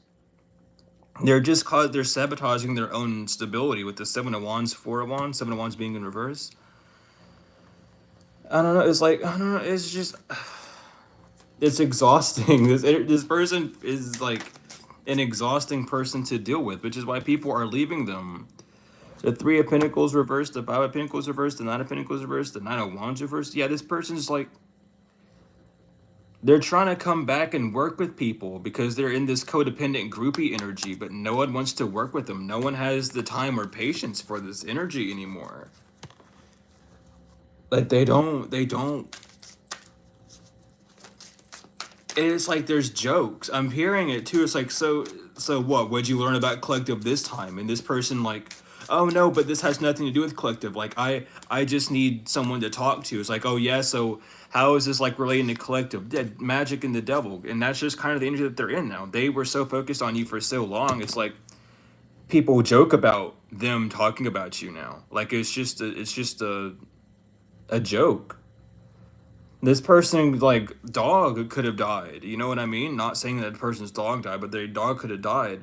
they're sabotaging their own stability with the 7 of wands, 4 of wands, 7 of wands being in reverse. I don't know, it's like I don't know, it's just it's exhausting. This person is like an exhausting person to deal with, which is why people are leaving them. The 3 of Pentacles reversed, the 5 of Pentacles reversed, the 9 of Pentacles reversed, the 9 of Wands reversed. Yeah, this person's like they're trying to come back and work with people because they're in this codependent groupie energy, but no one wants to work with them. No one has the time or patience for this energy anymore. Like they don't. It's like there's jokes. I'm hearing it too. It's like, so what? What'd you learn about collective this time? And this person like, oh no, but this has nothing to do with collective. Like I just need someone to talk to. It's like, oh yeah, so how is this like relating to collective? Yeah, magic and the devil. And that's just kind of the energy that they're in now. They were so focused on you for so long. It's like people joke about them talking about you now. Like it's just a joke. This person, like, dog could have died. You know what I mean? Not saying that the person's dog died, but their dog could have died.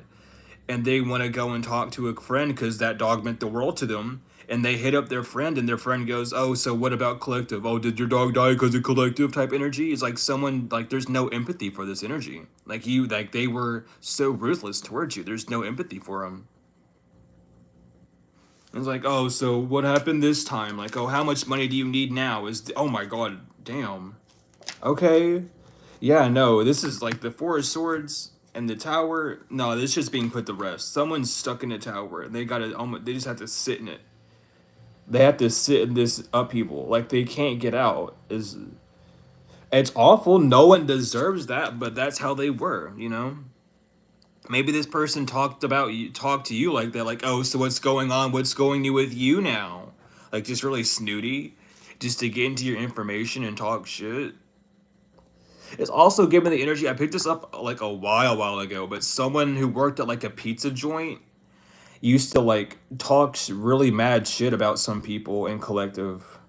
And they want to go and talk to a friend because that dog meant the world to them. And they hit up their friend, and their friend goes, oh, so what about collective? Oh, did your dog die because of collective type energy? It's like someone, like, there's no empathy for this energy. Like, they were so ruthless towards you. There's no empathy for them. It's like, oh, so what happened this time? Like, oh, how much money do you need now? Oh my god, damn. Okay. Yeah, no, this is like the 4 of Swords and the Tower. No, this is just being put to rest. Someone's stuck in a tower. And they just have to sit in it. They have to sit in this upheaval. Like they can't get out. It's awful. No one deserves that, but that's how they were, you know? Maybe this person talked to you like that, like, oh, so what's going on? What's going on with you now? Like just really snooty, just to get into your information and talk shit. It's also given the energy. I picked this up like a while ago, but someone who worked at like a pizza joint used to like talk really mad shit about some people in collective,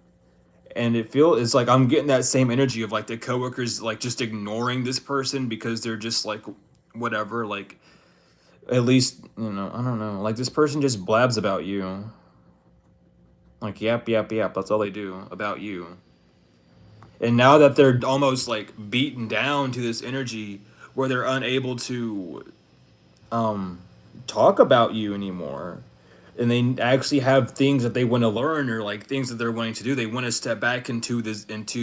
and it's like I'm getting that same energy of like the coworkers like just ignoring this person because they're just like whatever, like at least, I don't know, like this person just blabs about you, like yap yap yap, that's all they do about you. And now that they're almost like beaten down to this energy where they're unable to um talk about you anymore, and they actually have things that they want to learn, or like things that they're wanting to do, they want to step back into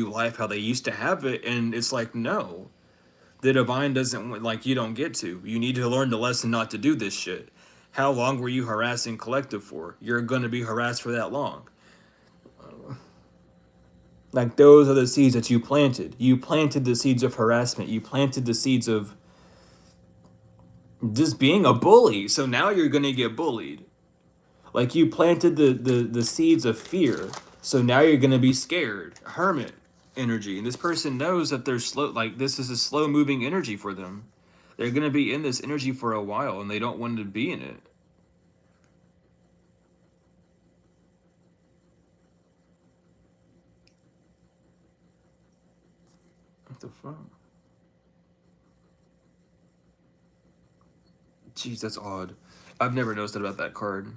life how they used to have it, and it's like, no, the divine doesn't like, you don't get to, you need to learn the lesson not to do this shit. How long were you harassing collective for? You're going to be harassed for that long. Like, those are the seeds that you planted the seeds of harassment, you planted the seeds of just being a bully, so now you're going to get bullied. Like, you planted the seeds of fear, so now you're gonna be scared. Hermit energy. And this person knows that they're slow, like this is a slow moving energy for them. They're gonna be in this energy for a while and they don't want to be in it. What the fuck? Jeez, that's odd. I've never noticed about that card.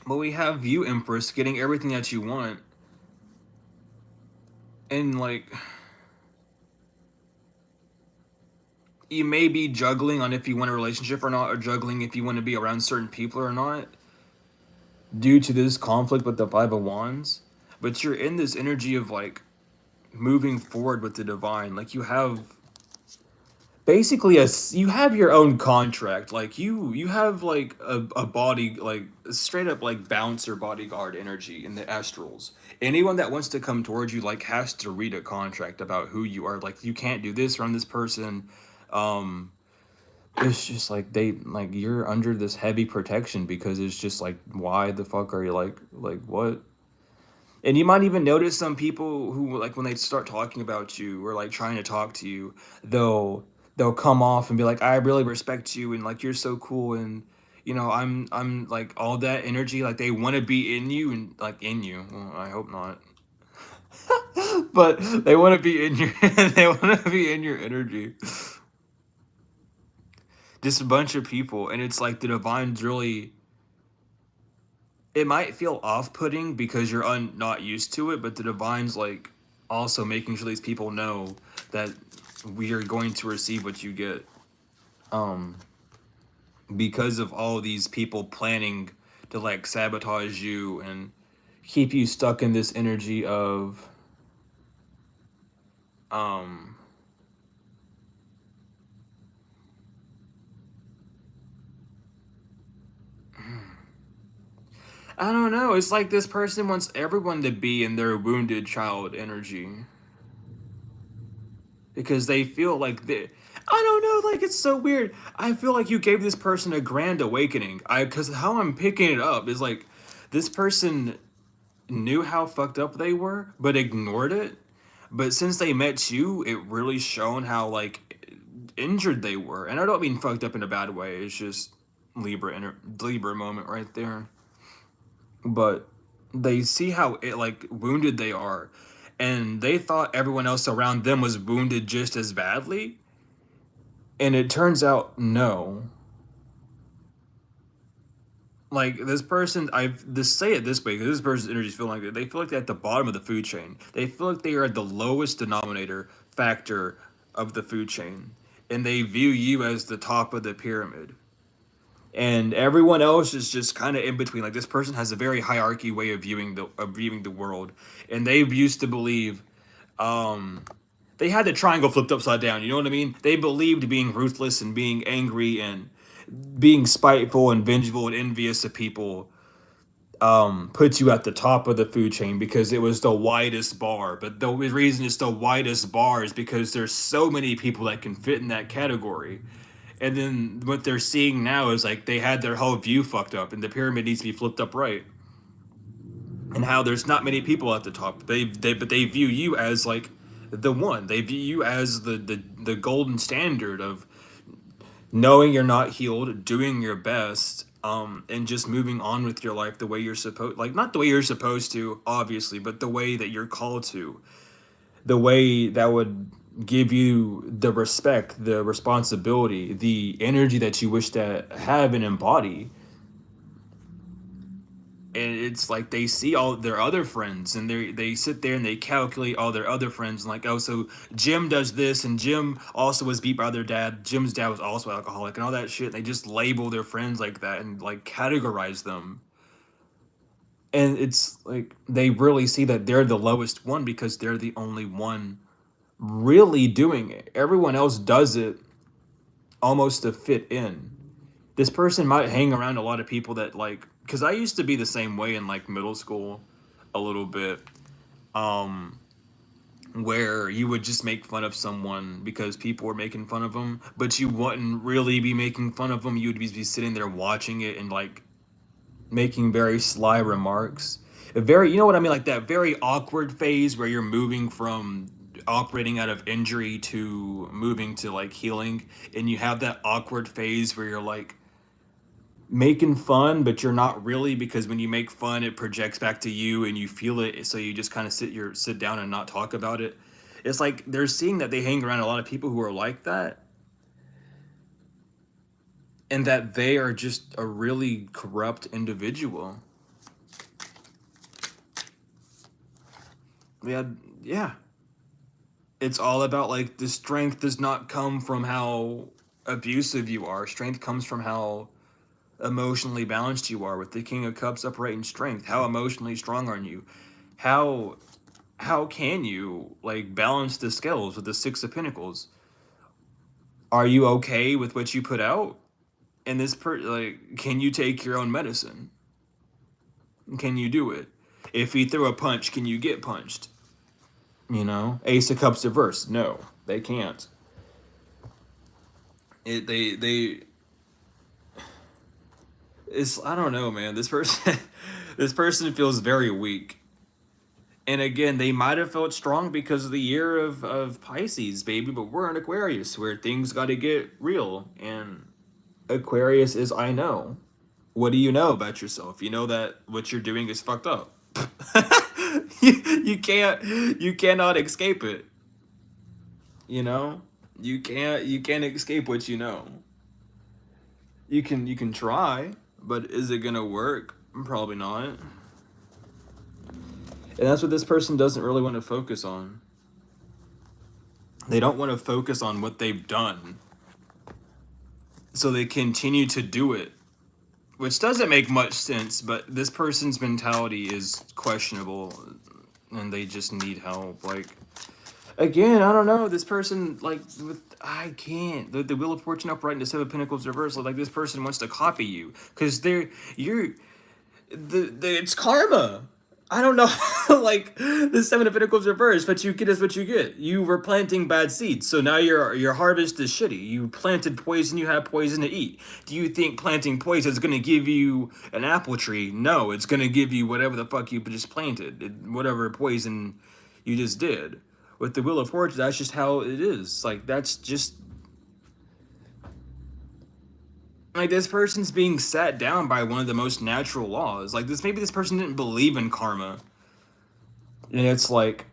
But we have you, Empress, getting everything that you want. And like, you may be juggling on if you want a relationship or not, or juggling if you want to be around certain people or not, due to this conflict with the Five of Wands. But you're in this energy of like moving forward with the divine. Like, you have basically you have your own contract. Like, you have like a body, like straight up like bouncer bodyguard energy in the astrals. Anyone that wants to come towards you like has to read a contract about who you are. Like, you can't do this around this person. um it's just like they like you're under this heavy protection, because it's just like, why the fuck are you like what? And you might even notice some people who, like, when they start talking about you or like trying to talk to you, they'll come off and be like, I really respect you, and like, you're so cool, and I'm like all that energy, like they want to be in you, and like in you. Well, I hope not. But they want to be in your they want to be in your energy. Just a bunch of people, and it's like the divine's really, it might feel off-putting because you're not used to it, but the divine's like also making sure these people know that we are going to receive what you get, um because of all these people planning to like sabotage you and keep you stuck in this energy of um I don't know, it's like this person wants everyone to be in their wounded child energy, because they feel like they, I don't know, like it's so weird. I feel like you gave this person a grand awakening. Because how I'm picking it up is like, this person knew how fucked up they were, but ignored it. But since they met you, it really shown how like injured they were. And I don't mean fucked up in a bad way. It's just Libra moment right there. But they see how it like wounded they are, and they thought everyone else around them was wounded just as badly, and it turns out no. Like, this person, I've this say it this way, because this person's energy is feeling like they feel like they're at the bottom of the food chain. They feel like they are at the lowest denominator factor of the food chain, and they view you as the top of the pyramid, and everyone else is just kind of in between. Like, this person has a very hierarchy way of viewing the world, and they used to believe, um they had the triangle flipped upside down. You know what I mean? They believed being ruthless and being angry and being spiteful and vengeful and envious of people puts you at the top of the food chain, because it was the widest bar. But the reason it's the widest bar is because there's so many people that can fit in that category. And then what they're seeing now is like they had their whole view fucked up, and the pyramid needs to be flipped up right. And how there's not many people at the top. But they view you as like the one. They view you as the golden standard of knowing you're not healed, doing your best, and just moving on with your life the way you're supposed, like not the way you're supposed to, obviously, but the way that you're called to, the way that would give you the respect, the responsibility, the energy that you wish to have and embody. And it's like they see all their other friends and they sit there and they calculate all their other friends and like, oh, so Jim does this and Jim also was beat by their dad, Jim's dad was also alcoholic and all that shit. They just label their friends like that and like categorize them. And it's like they really see that they're the lowest one because they're the only one really doing it. Everyone else does it almost to fit in. This person might hang around a lot of people that like, because I used to be the same way in like middle school a little bit, um where you would just make fun of someone because people were making fun of them, but you wouldn't really be making fun of them. You would be sitting there watching it and like making very sly remarks. A very, you know what I mean, like that very awkward phase where you're moving from operating out of injury to moving to like healing, and you have that awkward phase where you're like making fun but you're not really, because when you make fun it projects back to you and you feel it, so you just kind of sit down and not talk about it. It's like they're seeing that they hang around a lot of people who are like that, and that they are just a really corrupt individual. Yeah, yeah. It's all about like the strength does not come from how abusive you are. Strength comes from how emotionally balanced you are, with the King of Cups upright in strength. How emotionally strong are you? How how can you like balance the scales with the Six of Pentacles? Are you okay with what you put out? And like, can you take your own medicine? Can you do it? If he threw a punch, can you get punched? You know, Ace of Cups reverse. No, they can't. They it's, I don't know, man. This person this person feels very weak. And again, they might have felt strong because of the year of Pisces, baby, but we're in Aquarius where things got to get real. And Aquarius is I know. What do you know about yourself? You know that what you're doing is fucked up. You cannot escape it. You know? You can't escape what you know. You can try, but is it gonna work? Probably not. And that's what this person doesn't really want to focus on. They don't want to focus on what they've done. So they continue to do it, which doesn't make much sense, but this person's mentality is questionable and they just need help. Like, again, I don't know. This person, like, I can't. The Wheel of Fortune upright and the Seven of Pentacles reversal, like, this person wants to copy you because it's karma. I don't know, like the Seven of Pentacles reversed, but you get is what you get. You were planting bad seeds, so now your harvest is shitty. You planted poison, you have poison to eat. Do you think planting poison is gonna give you an apple tree? No, it's gonna give you whatever the fuck you just planted, whatever poison you just did. With the Wheel of Fortune, that's just how it is. Like that's just like this person's being sat down by one of the most natural laws. Like this, maybe this person didn't believe in karma. And it's like,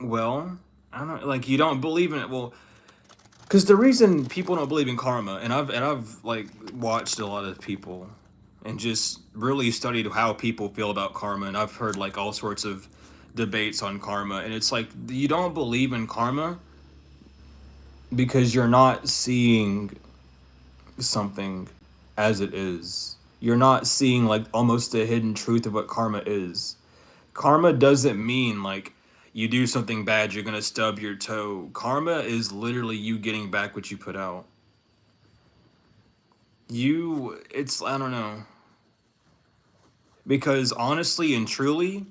well, I don't like you don't believe in it. Well, because the reason people don't believe in karma, and I've like watched a lot of people, and just really studied how people feel about karma, and I've heard like all sorts of debates on karma, and it's like you don't believe in karma because you're not seeing something as it is. You're not seeing like almost the hidden truth of what karma is. Karma doesn't mean like you do something bad, you're gonna stub your toe. Karma is literally you getting back what you put out. I don't know. Because honestly and truly,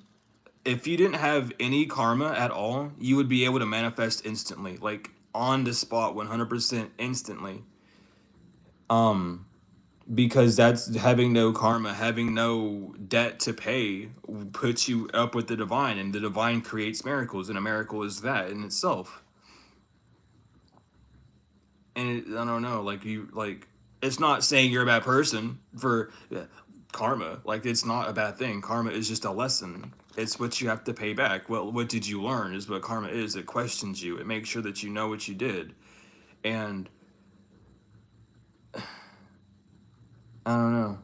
if you didn't have any karma at all, you would be able to manifest instantly, like on the spot, 100% instantly. Um, because that's having no karma, having no debt to pay puts you up with the divine, and the divine creates miracles, and a miracle is that in itself. And I don't know, like you like It's not saying you're a bad person for karma. Like, it's not a bad thing. Karma is just a lesson. It's what you have to pay back. Well, what did you learn is what karma is. It questions you. It makes sure that you know what you did. And I don't know.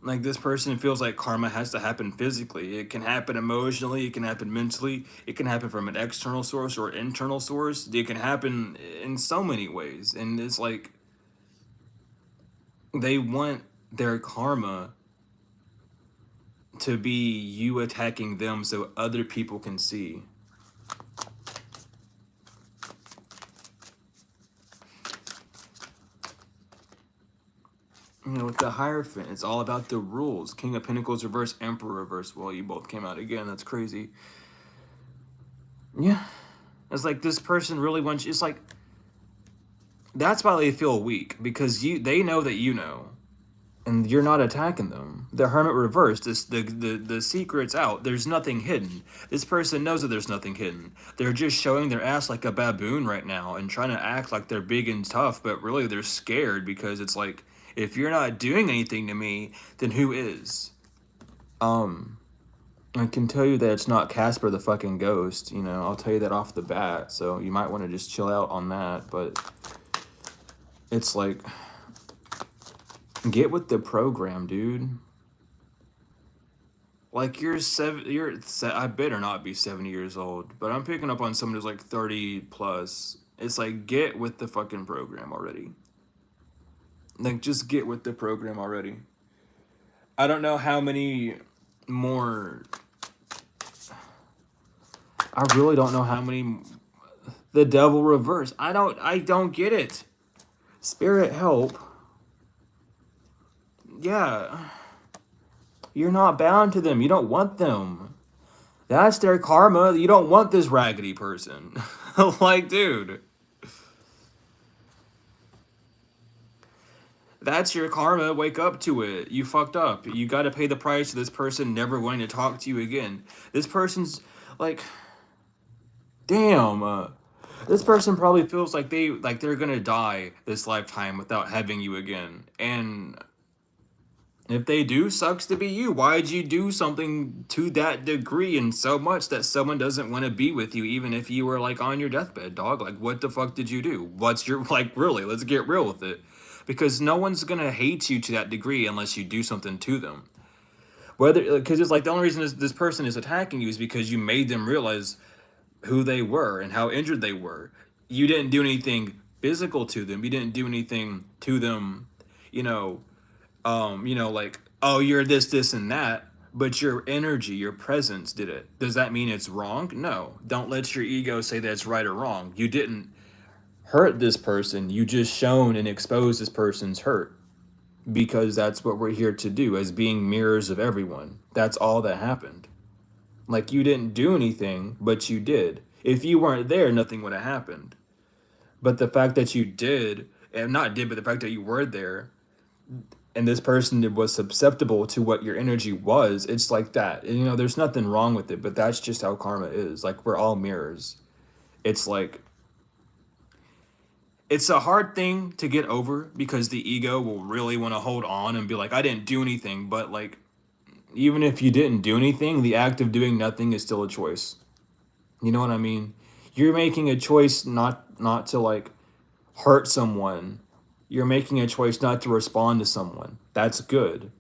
Like, this person feels like karma has to happen physically. It can happen emotionally, it can happen mentally, it can happen from an external source or internal source. It can happen in so many ways. And it's like they want their karma to be you attacking them so other people can see. You know, with the Hierophant, it's all about the rules. King of Pentacles reverse, Emperor reverse. Well, you both came out again. That's crazy. Yeah. It's like this person really wants. It's like that's why they feel weak, because they know that you know, and you're not attacking them. The Hermit reverse. The secret's out. There's nothing hidden. This person knows that there's nothing hidden. They're just showing their ass like a baboon right now and trying to act like they're big and tough, but really they're scared, because it's like, if you're not doing anything to me, then who is? I can tell you that it's not Casper the fucking ghost, you know, I'll tell you that off the bat, so you might want to just chill out on that, but it's like, get with the program, dude. Like, I better not be 70 years old, but I'm picking up on someone who's like 30 plus. It's like, get with the fucking program already. Like, just get with the program already. I don't know how many more... I really don't know how many... The Devil reverse. I don't get it. Spirit help. Yeah. You're not bound to them. You don't want them. That's their karma. You don't want this raggedy person. Like, dude. That's your karma. Wake up to it. You fucked up. You got to pay the price of this person never wanting to talk to you again. This person's like, damn. This person probably feels like they're gonna die this lifetime without having you again. And if they do, sucks to be you. Why'd you do something to that degree and so much that someone doesn't want to be with you, even if you were like on your deathbed, dog? Like, what the fuck did you do? What's your, like, really? Let's get real with it. Because no one's gonna hate you to that degree unless you do something to them. Whether, because it's like the only reason this person is attacking you is because you made them realize who they were and how injured they were. You didn't do anything physical to them. You didn't do anything to them, like, oh, you're this, and that. But your energy, your presence did it. Does that mean it's wrong? No. Don't let your ego say that it's right or wrong. You didn't hurt this person. You just shown and exposed this person's hurt, because that's what we're here to do as being mirrors of everyone. That's all that happened. Like, you didn't do anything, but you did. If you weren't there, nothing would have happened. But the fact that you did, and not did, but the fact that you were there, and this person was susceptible to what your energy was, it's like that. And, there's nothing wrong with it, but that's just how karma is. Like, we're all mirrors. It's like, it's a hard thing to get over, because the ego will really want to hold on and be like, I didn't do anything. But, like, even if you didn't do anything, the act of doing nothing is still a choice. You know what I mean? You're making a choice not to, like, hurt someone. You're making a choice not to respond to someone. That's good.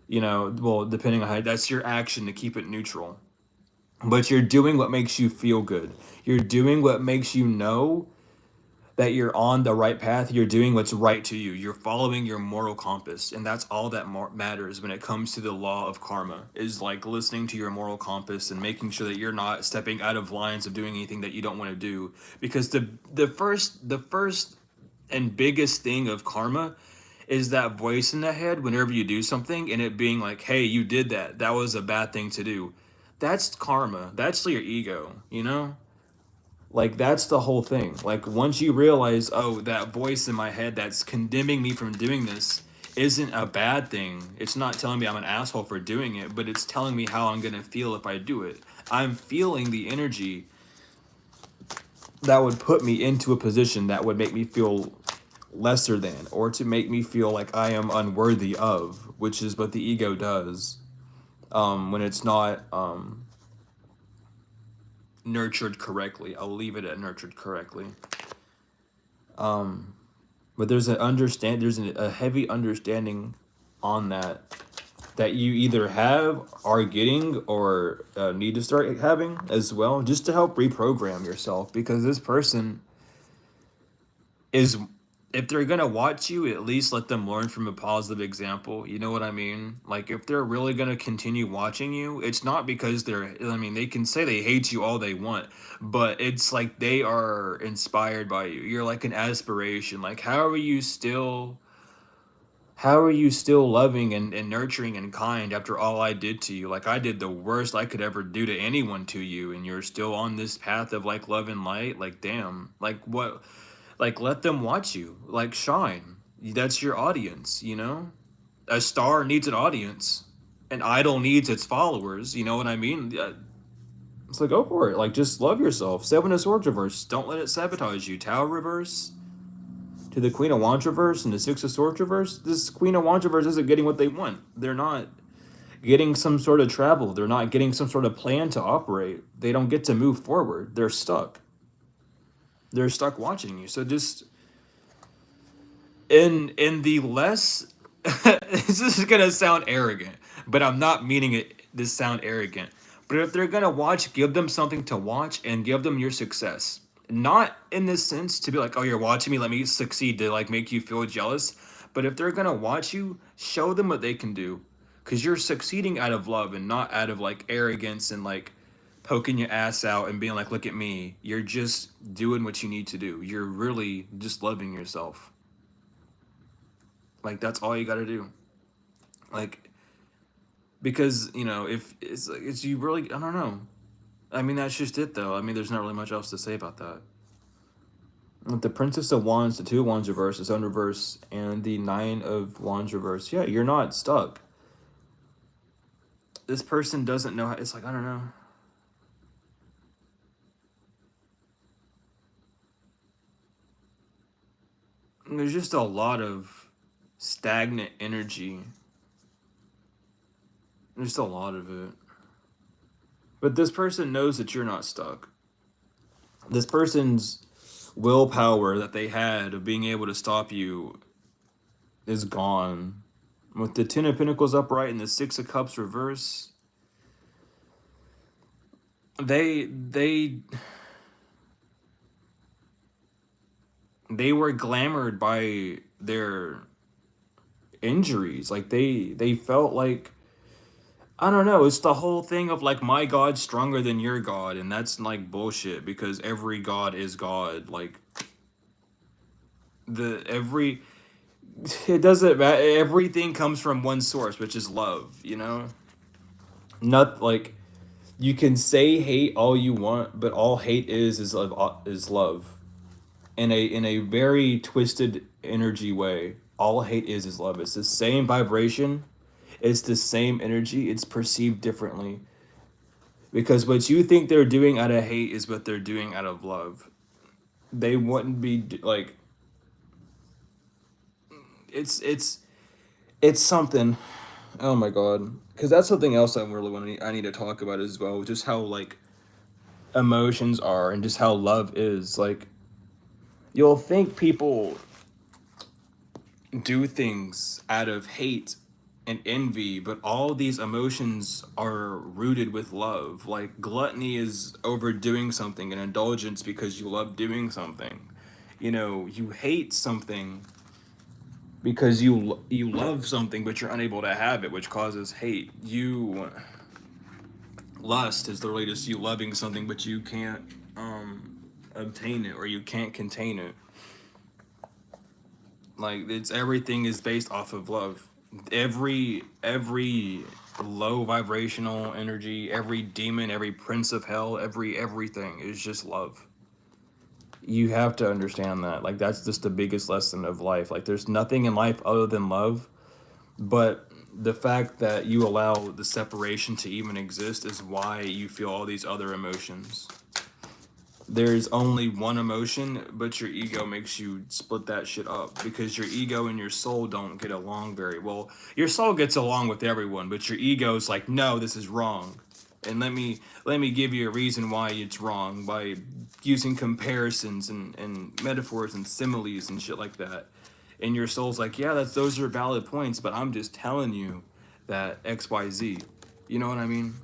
Well, depending on how, that's your action to keep it neutral. But you're doing what makes you feel good. You're doing what makes you know that you're on the right path. You're doing what's right to you. You're following your moral compass. And that's all that matters when it comes to the law of karma, is like listening to your moral compass and making sure that you're not stepping out of lines of doing anything that you don't want to do. Because the first and biggest thing of karma is that voice in the head whenever you do something, and it being like, hey, you did that. That was a bad thing to do. That's karma. That's your ego, Like, that's the whole thing. Like, once you realize, oh, that voice in my head that's condemning me from doing this isn't a bad thing. It's not telling me I'm an asshole for doing it, but it's telling me how I'm going to feel if I do it. I'm feeling the energy that would put me into a position that would make me feel lesser than, or to make me feel like I am unworthy of, which is what the ego does when it's not nurtured correctly. I'll leave it at nurtured correctly. But there's a heavy understanding on that you either have, are getting, or need to start having as well, just to help reprogram yourself. Because this person is, if they're gonna watch you, at least let them learn from a positive example. You know what I mean? Like, if they're really gonna continue watching you, it's not because I mean, they can say they hate you all they want, but it's like they are inspired by you. You're like an aspiration. Like, how are you still loving and nurturing and kind after all I did to you? Like, I did the worst I could ever do to anyone to you, and you're still on this path of like love and light. Like, damn. Like, what? Like, let them watch you. Like, shine. That's your audience, you know? A star needs an audience. An idol needs its followers, you know what I mean? It's like, go for it. Like, just love yourself. Seven of Swords reverse. Don't let it sabotage you. Tower reverse to the Queen of Wands reverse and the Six of Swords reverse. This Queen of Wands reverse isn't getting what they want. They're not getting some sort of travel. They're not getting some sort of plan to operate. They don't get to move forward. They're stuck. They're stuck watching you. So just in the less this is gonna sound arrogant, but I'm not meaning it to sound arrogant. But if they're gonna watch, give them something to watch and give them your success. Not in this sense to be like, oh, you're watching me, let me succeed, to like make you feel jealous. But if they're gonna watch you, show them what they can do. Cause you're succeeding out of love and not out of like arrogance and like poking your ass out and being like, look at me. You're just doing what you need to do. You're really just loving yourself. Like, that's all you got to do. Like, because, you know, if it's like, it's you really, I don't know. I mean, that's just it though. I mean, there's not really much else to say about that. With the Princess of Wands, the Two of Wands reverse, the Sun reverse, and the Nine of Wands reverse. Yeah, you're not stuck. This person doesn't know how, it's like, I don't know. There's just a lot of stagnant energy. There's a lot of it. But this person knows that you're not stuck. This person's willpower that they had of being able to stop you is gone. With the Ten of Pentacles upright and the Six of Cups reverse, they were glamored by their injuries. Like, they felt like, I don't know, it's the whole thing of like, my God's stronger than your God, and that's like bullshit, because every God is God. Like, it doesn't matter, everything comes from one source, which is love, you know? Not like, you can say hate all you want, but all hate is love. In a very twisted energy way. All hate is love. It's the same vibration. It's the same energy. It's perceived differently. Because what you think they're doing out of hate is what they're doing out of love. They wouldn't be like, it's something. Oh my god. Because that's something else I need to talk about as well. Just how like emotions are and just how love is. Like, you'll think people do things out of hate and envy, but all these emotions are rooted with love. Like, gluttony is overdoing something, and indulgence because you love doing something. You know, you hate something because you love something, but you're unable to have it, which causes hate. Lust is literally just you loving something, but you can't obtain it, or you can't contain it. Like, everything is based off of love. Every low vibrational energy, every demon, every prince of hell, everything is just love. You have to understand that. Like, that's just the biggest lesson of life. Like, there's nothing in life other than love. But the fact that you allow the separation to even exist is why you feel all these other emotions. there's only one emotion, but your ego makes you split that shit up because your ego and your soul don't get along very well. Your soul gets along with everyone, but your ego's like, no, this is wrong. And let me give you a reason why it's wrong by using comparisons and metaphors and similes and shit like that. And your soul's like, yeah, those are valid points, but I'm just telling you that XYZ. You know what I mean?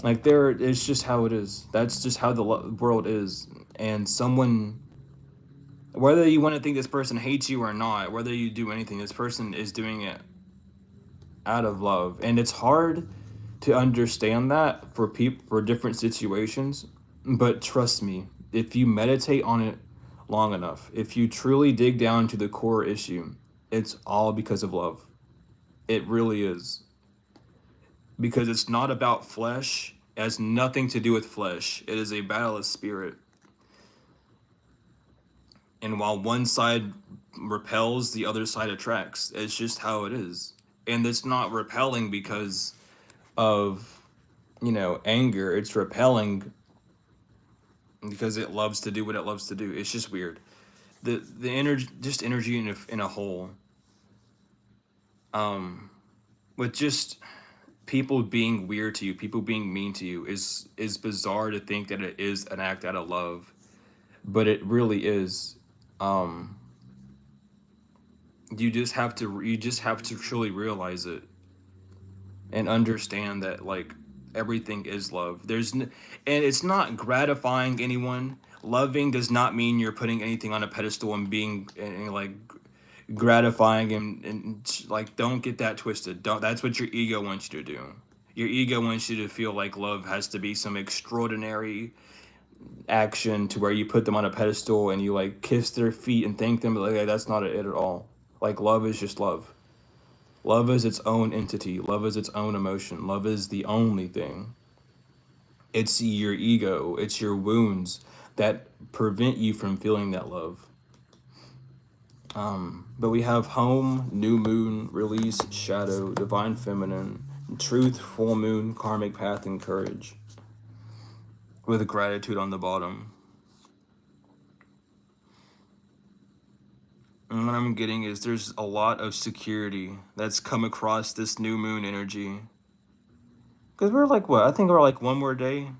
Like it's just how it is. That's just how the world is. And someone, whether you want to think this person hates you or not, whether you do anything, this person is doing it out of love. And it's hard to understand that for people, for different situations. But trust me, if you meditate on it long enough, if you truly dig down to the core issue, it's all because of love. It really is. Because it's not about flesh. It has nothing to do with flesh. It is a battle of spirit. And while one side repels, the other side attracts. It's just how it is. And it's not repelling because of, anger. It's repelling because it loves to do what it loves to do. It's just weird. The energy, just energy in a whole. With just people being weird to you, people being mean to you is bizarre to think that it is an act out of love, but it really is. You just have to truly realize it and understand that like everything is love. And it's not gratifying anyone. Loving does not mean you're putting anything on a pedestal and being and like gratifying and like don't get that twisted. Don't That's what your ego wants you to do. Your ego wants you to feel like love has to be some extraordinary action to where you put them on a pedestal and you like kiss their feet and thank them, but like that's not it at all. Like love is just love. Love is its own entity. Love is its own emotion. Love is the only thing. It's your ego, it's your wounds that prevent you from feeling that love. But we have home, new moon, release, shadow, divine feminine, truth, full moon, karmic path, and courage. With gratitude on the bottom. And what I'm getting is there's a lot of security that's come across this new moon energy. Because we're like, what? I think we're like one more day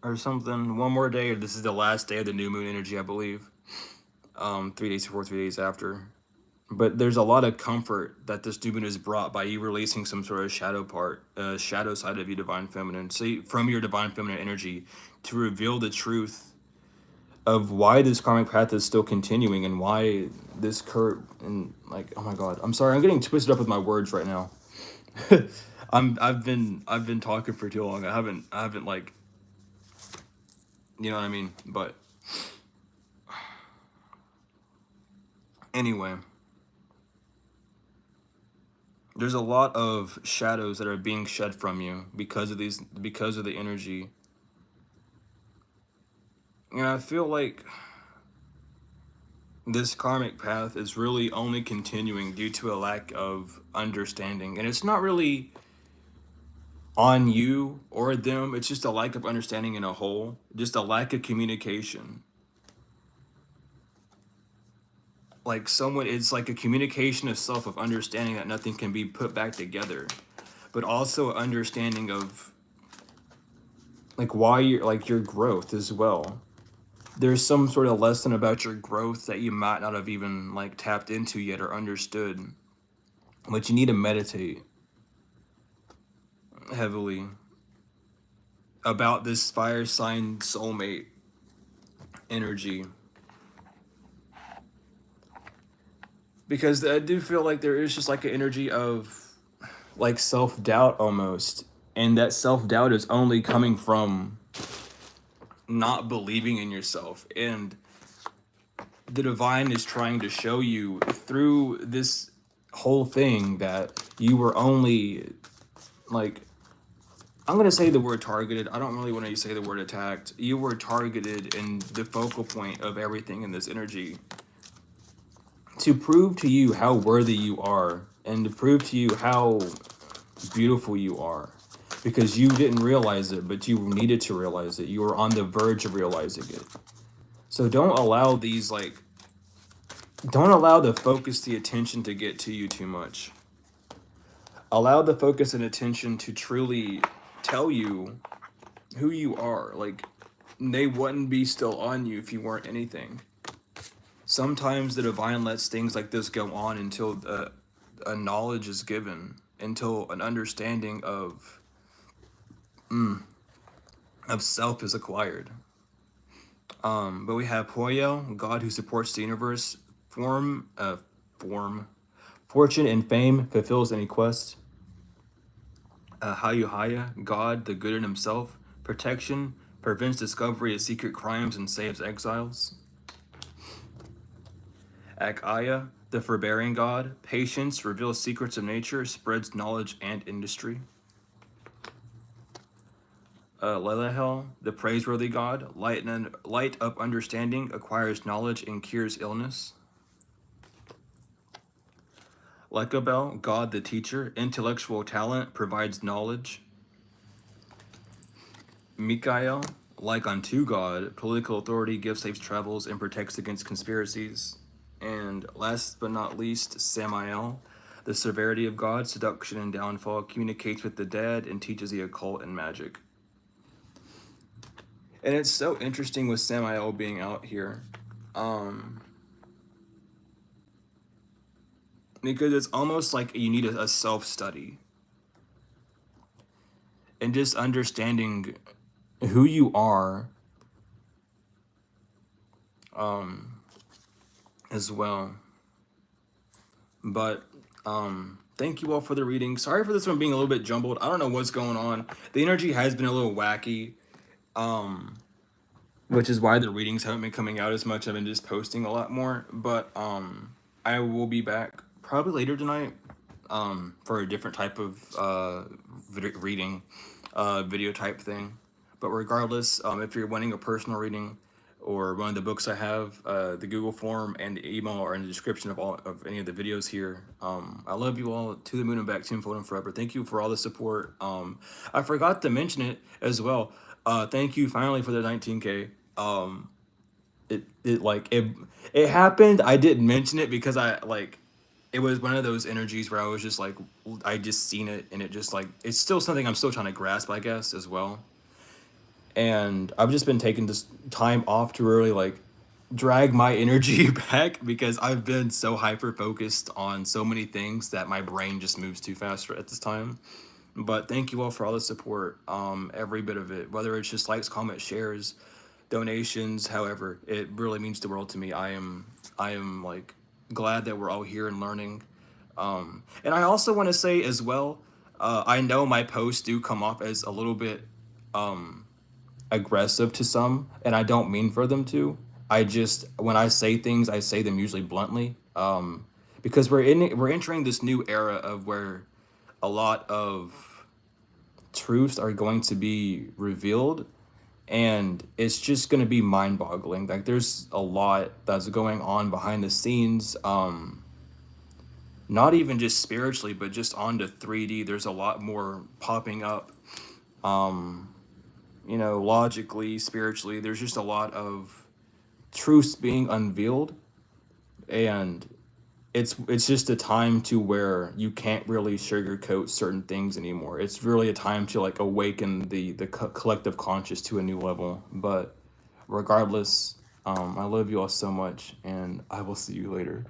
or something. One more day, or this is the last day of the new moon energy, I believe. 3 days before, 3 days after. But there's a lot of comfort that this new moon is brought by you releasing some sort of shadow side of your divine feminine. So from your divine feminine energy to reveal the truth of why this karmic path is still continuing and why this and like, oh my god, I'm sorry, I'm getting twisted up with my words right now. I've been talking for too long. I haven't like, you know what I mean? But anyway, there's a lot of shadows that are being shed from you because of the energy. And I feel like this karmic path is really only continuing due to a lack of understanding. And it's not really on you or them, it's just a lack of understanding in a whole, just a lack of communication. Like it's like a communication of self, of understanding that nothing can be put back together, but also understanding of like why you're like your growth as well. There's some sort of lesson about your growth that you might not have even like tapped into yet or understood, but you need to meditate heavily about this fire sign soulmate energy. Because I do feel like there is just like an energy of like self-doubt almost. And that self-doubt is only coming from not believing in yourself. And the divine is trying to show you through this whole thing that you were only like, I'm going to say the word targeted. I don't really want to say the word attacked. You were targeted in the focal point of everything in this energy to prove to you how worthy you are and to prove to you how beautiful you are. because you didn't realize it, but you needed to realize it. You were on the verge of realizing it. So don't allow these, like, don't allow the focus, the attention to get to you too much. Allow the focus and attention to truly tell you who you are. Like, they wouldn't be still on you if you weren't anything. Sometimes the divine lets things like this go on until a knowledge is given, until an understanding of self is acquired. But we have Poyo, God who supports the universe, form, fortune and fame, fulfills any quest. Hayuhaya, God, the good in himself, protection, prevents discovery of secret crimes and saves exiles. Akaya, the forbearing God, patience, reveals secrets of nature, spreads knowledge and industry. Lelahel, the praiseworthy God, light up understanding, acquires knowledge and cures illness. Lekabel, God the teacher, intellectual talent, provides knowledge. Mikael, like unto God, political authority, gives safe travels and protects against conspiracies. And last but not least, Samael, the severity of God, seduction and downfall, communicates with the dead and teaches the occult and magic. And it's so interesting with Samael being out here. Because it's almost like you need a self-study. And just understanding who you are as well. But thank you all for the reading. Sorry for this one being a little bit jumbled. I don't know what's going on. The energy has been a little wacky. Which is why the readings haven't been coming out as much. I've been just posting a lot more. But I will be back probably later tonight for a different type of reading, video type thing. But regardless, if you're wanting a personal reading or one of the books I have, the Google form and the email are in the description of any of the videos here. I love you all, to the moon and back, tenfold and forever. Thank you for all the support. I forgot to mention it as well. Thank you finally for the 19K. It happened. I didn't mention it because it was one of those energies where I was just like, I just seen it, and it just like, it's still something I'm still trying to grasp, I guess, as well. And I've just been taking this time off to really like drag my energy back, because I've been so hyper focused on so many things that my brain just moves too fast at this time. But thank you all for all the support, every bit of it, whether it's just likes, comments, shares, donations, however, it really means the world to me. I am like glad that we're all here and learning. And I also want to say as well, I know my posts do come off as a little bit aggressive to some, and I don't mean for them to. I just, when I say things, I say them usually bluntly, because we're entering this new era of where a lot of truths are going to be revealed, and it's just going to be mind-boggling. Like, there's a lot that's going on behind the scenes, not even just spiritually, but just onto 3D. There's a lot more popping up, logically, spiritually. There's just a lot of truths being unveiled, and it's just a time to where you can't really sugarcoat certain things anymore. It's really a time to like awaken the collective conscious to a new level. But regardless, I love you all so much, and I will see you later.